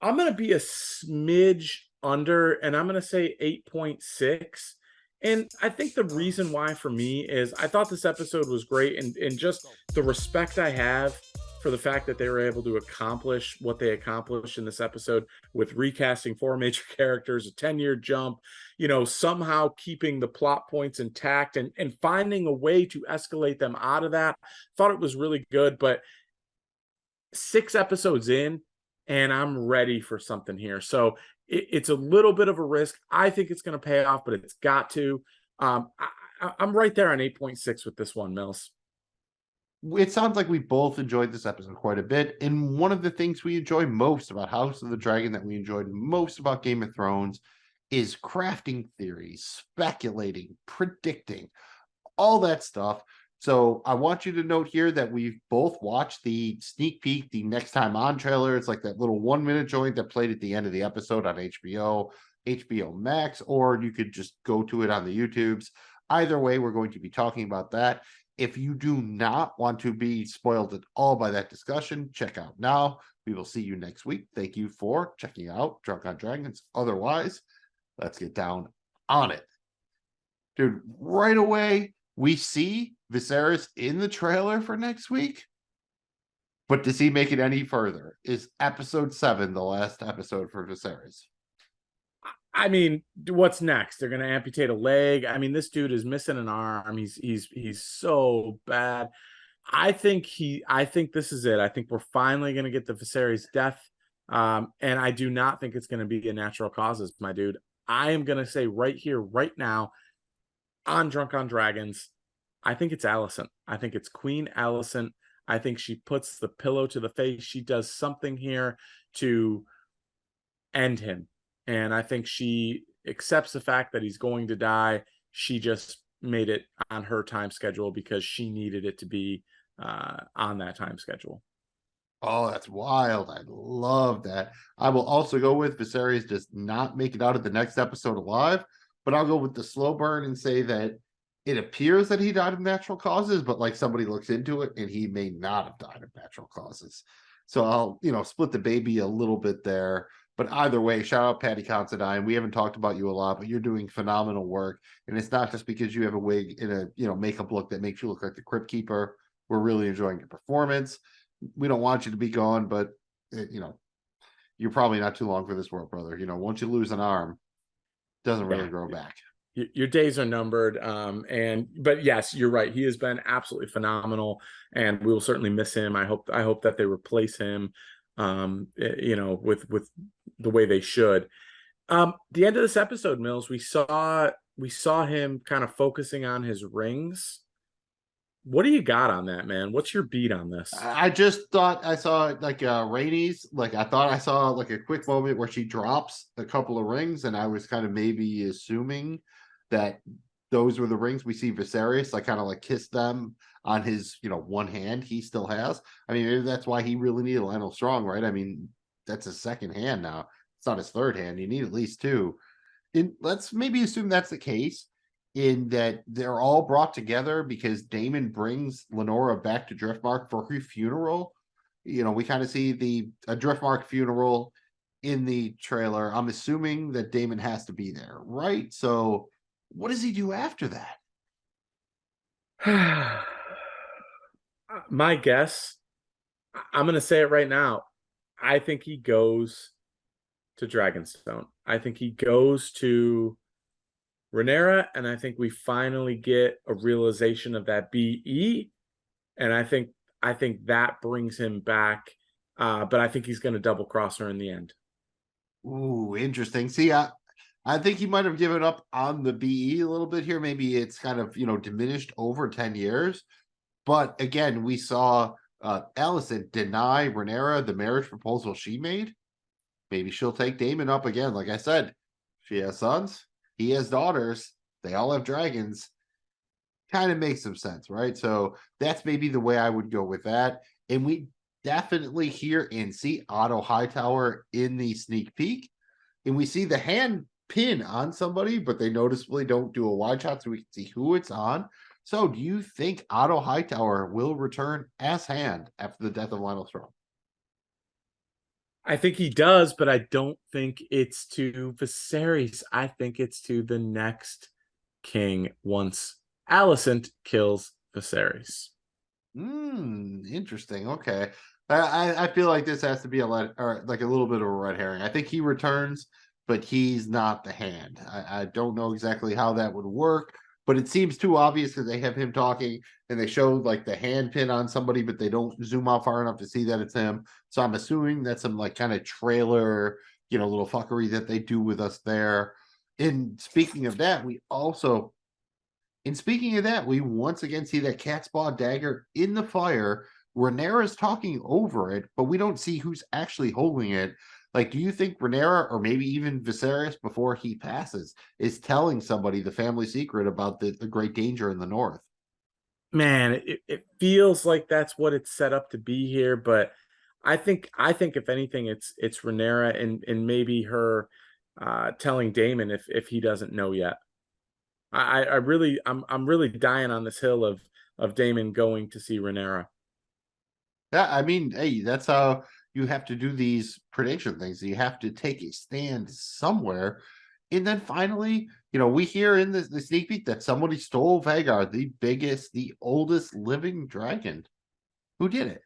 S2: I'm going to be a smidge under, and I'm going to say 8.6. And I think the reason why for me is I thought this episode was great, and just the respect I have for the fact that they were able to accomplish what they accomplished in this episode with recasting 4 major characters, a 10-year jump, somehow keeping the plot points intact and finding a way to escalate them out of that. Thought it was really good, but 6 episodes in, and I'm ready for something here. So it's a little bit of a risk. I think it's going to pay off, but it's got to. I'm right there on 8.6 with this one, Mills.
S1: It sounds like we both enjoyed this episode quite a bit. And one of the things we enjoy most about House of the Dragon, that we enjoyed most about Game of Thrones, is crafting theories, speculating, predicting, all that stuff. So I want you to note here that we've both watched the sneak peek, the Next Time On trailer. It's like that little 1-minute joint that played at the end of the episode on HBO, HBO Max, or you could just go to it on the YouTubes. Either way, we're going to be talking about that. If you do not want to be spoiled at all by that discussion, check out now. We will see you next week. Thank you for checking out Drunk on Dragons. Otherwise, let's get down on it. Dude, right away, we see Viserys in the trailer for next week. But does he make it any further? Is episode 7 the last episode for Viserys?
S2: I mean, what's next? They're going to amputate a leg. I mean, this dude is missing an arm. He's so bad. I think this is it. I think we're finally going to get the Viserys death. And I do not think it's going to be a natural causes, my dude. I am going to say right here, right now, on Drunk on Dragons, I think it's Alicent. I think it's Queen Alicent. I think she puts the pillow to the face. She does something here to end him. And I think she accepts the fact that he's going to die. She just made it on her time schedule because she needed it to be on that time schedule.
S1: Oh, that's wild. I love that. I will also go with Viserys does not make it out of the next episode alive, but I'll go with the slow burn and say that it appears that he died of natural causes, but like somebody looks into it and he may not have died of natural causes. So I'll, split the baby a little bit there. But either way, shout out Patty Considine. We haven't talked about you a lot, but you're doing phenomenal work. And it's not just because you have a wig and a makeup look that makes you look like the Crypt Keeper. We're really enjoying your performance. We don't want you to be gone, but you're probably not too long for this world, brother. Once you lose an arm, it doesn't really grow back.
S2: Your days are numbered. But yes, you're right. He has been absolutely phenomenal, and we will certainly miss him. I hope that they replace him, with the way they should. The end of this episode, Mills, we saw him kind of focusing on his rings. What do you got on that, man? What's your beat on this?
S1: I just thought I saw like Rainey's, like I thought I saw like a quick moment where she drops a couple of rings, and I was kind of maybe assuming that those were the rings. We see Viserys like kind of like kiss them on his one hand he still has. I mean, maybe that's why he really needed Lionel Strong, right? I mean, that's his second hand now. It's not his third hand. You need at least 2. And let's maybe assume that's the case, in that they're all brought together because Daemon brings Lenora back to Driftmark for her funeral. We kind of see a Driftmark funeral in the trailer. I'm assuming that Daemon has to be there, right? So what does he do after that?
S2: My guess, I'm going to say it right now. I think he goes to Dragonstone. I think he goes to Rhaenyra, and I think we finally get a realization of that BE, and I think that brings him back. But I think he's going to double cross her in the end.
S1: Ooh, interesting. See, I think he might have given up on the BE a little bit here. Maybe it's kind of diminished over 10 years. But again, we saw Alicent deny Rhaenyra the marriage proposal she made. Maybe she'll take Daemon up again. Like I said, she has sons. He has daughters. They all have dragons. kind of makes some sense, right? So that's maybe the way I would go with that. And we definitely hear and see Otto Hightower in the sneak peek, and we see the hand pin on somebody, but they noticeably don't do a wide shot so we can see who it's on. So do you think Otto Hightower will return as Hand after the death of Lionel Strong?
S2: I think he does, but I don't think it's to Viserys. I think it's to the next king once Alicent kills Viserys.
S1: Interesting. Okay. I feel like this has to be or like a little bit of a red herring. I think he returns, but he's not the Hand. I don't know exactly how that would work, but it seems too obvious because they have him talking and they show like the hand pin on somebody, but they don't zoom out far enough to see that it's him. So I'm assuming that's some like kind of trailer, little fuckery that they do with us there. And speaking of that, we once again see that cat's paw dagger in the fire. Rhaenyra's talking over it, but we don't see who's actually holding it. Like, do you think Rhaenyra, or maybe even Viserys, before he passes, is telling somebody the family secret about the great danger in the north?
S2: Man, it feels like that's what it's set up to be here, but I think if anything, it's Rhaenyra and maybe her telling Daemon if he doesn't know yet. I'm really dying on this hill of Daemon going to see Rhaenyra.
S1: Yeah, I mean, hey, that's how you have to do these prediction things. You have to take a stand somewhere. And then finally, we hear in the sneak peek that somebody stole Vhagar, the biggest, the oldest living dragon. Who did it?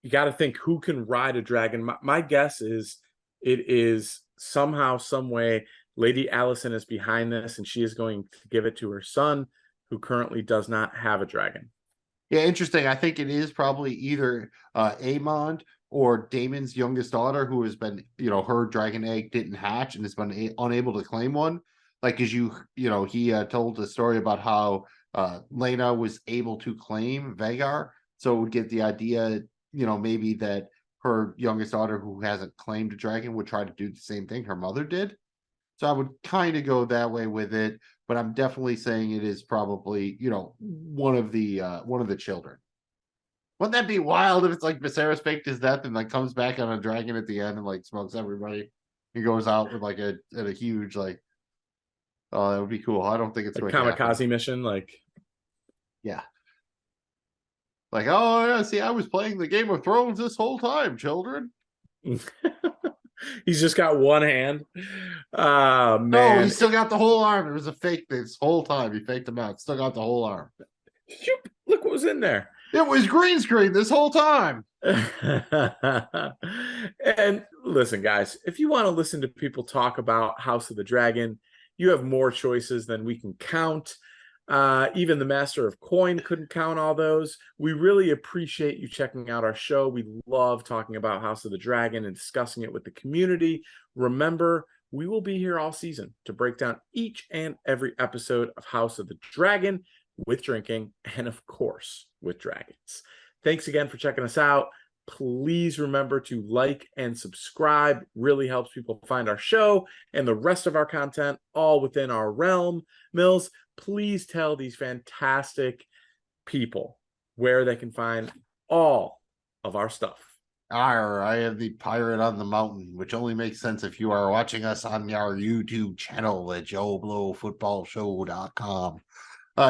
S2: You got to think, who can ride a dragon? My guess is it is somehow, some way, Lady Alicent is behind this, and she is going to give it to her son, who currently does not have a dragon.
S1: Yeah, interesting. I think it is probably either Aemond or Daemon's youngest daughter, who has been, her dragon egg didn't hatch and has been unable to claim one. Like, as he told a story about how Lena was able to claim Vhagar. So it would get the idea, maybe that her youngest daughter, who hasn't claimed a dragon, would try to do the same thing her mother did. So I would kind of go that way with it, but I'm definitely saying it is probably, one of the children. Wouldn't that be wild if it's like Viserys faked his death and like comes back on a dragon at the end and like smokes everybody? He goes out with like a huge like, oh, that would be cool. I don't think it's
S2: like
S1: going to
S2: kamikaze
S1: happen.
S2: mission, like,
S1: yeah, like, oh yeah, see, I was playing the Game of Thrones this whole time, children.
S2: He's just got one hand. Oh man,
S1: no, he still got the whole arm. It was a fake this whole time. He faked him out. Still got the whole arm.
S2: Look what was in there.
S1: It was green screen this whole time.
S2: And listen, guys, if you want to listen to people talk about House of the Dragon, you have more choices than we can count. Even the Master of Coin couldn't count all those. We really appreciate you checking out our show. We love talking about House of the Dragon and discussing it with the community. Remember, we will be here all season to break down each and every episode of House of the Dragon with drinking and, of course, with dragons. Thanks again for checking us out. Please remember to like and subscribe. Really helps people find our show and the rest of our content all within our realm. Mills, please tell these fantastic people where they can find all of our stuff.
S1: I am the pirate on the mountain, which only makes sense if you are watching us on our YouTube channel at JoeBlowFootballShow.com.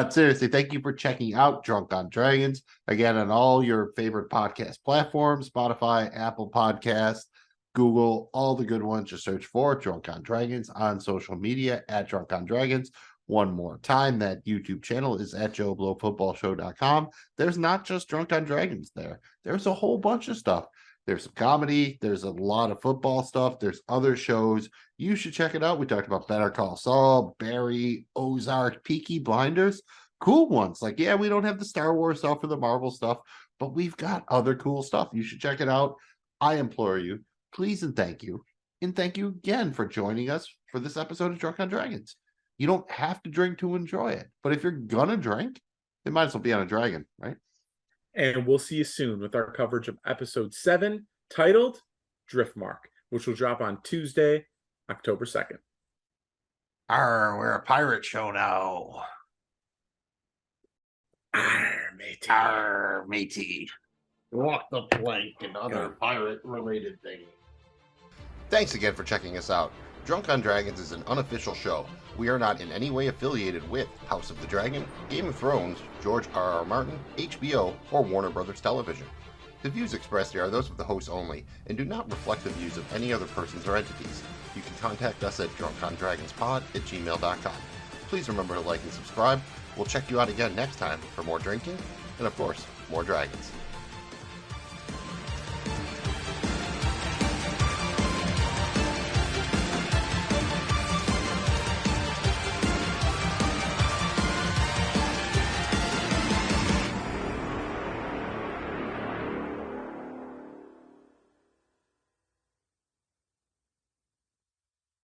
S1: Seriously, thank you for checking out Drunk on Dragons. Again, on all your favorite podcast platforms, Spotify, Apple Podcasts, Google, all the good ones. Just search for Drunk on Dragons on social media at Drunk on Dragons. One more time, that YouTube channel is at JoeBlowFootballShow.com. There's not just Drunk on Dragons there. There's a whole bunch of stuff. There's some comedy. There's a lot of football stuff. There's other shows. You should check it out. We talked about Better Call Saul, Barry, Ozark, Peaky Blinders. Cool ones. Like, yeah, we don't have the Star Wars stuff or the Marvel stuff, but we've got other cool stuff. You should check it out. I implore you, please and thank you. And thank you again for joining us for this episode of Drunk on Dragons. You don't have to drink to enjoy it, but if you're going to drink, it might as well be on a dragon, right?
S2: And we'll see you soon with our coverage of episode 7, titled Driftmark, which will drop on Tuesday, October 2nd.
S1: We're a pirate show now.
S2: matey.
S1: Arr, matey. Walk the plank and other pirate-related things. Thanks again for checking us out. Drunk on Dragons is an unofficial show. We are not in any way affiliated with House of the Dragon, Game of Thrones, George R.R. Martin, HBO, or Warner Brothers Television. The views expressed here are those of the hosts only and do not reflect the views of any other persons or entities. You can contact us at drunkondragonspod@gmail.com. Please remember to like and subscribe. We'll check you out again next time for more drinking and, of course, more dragons.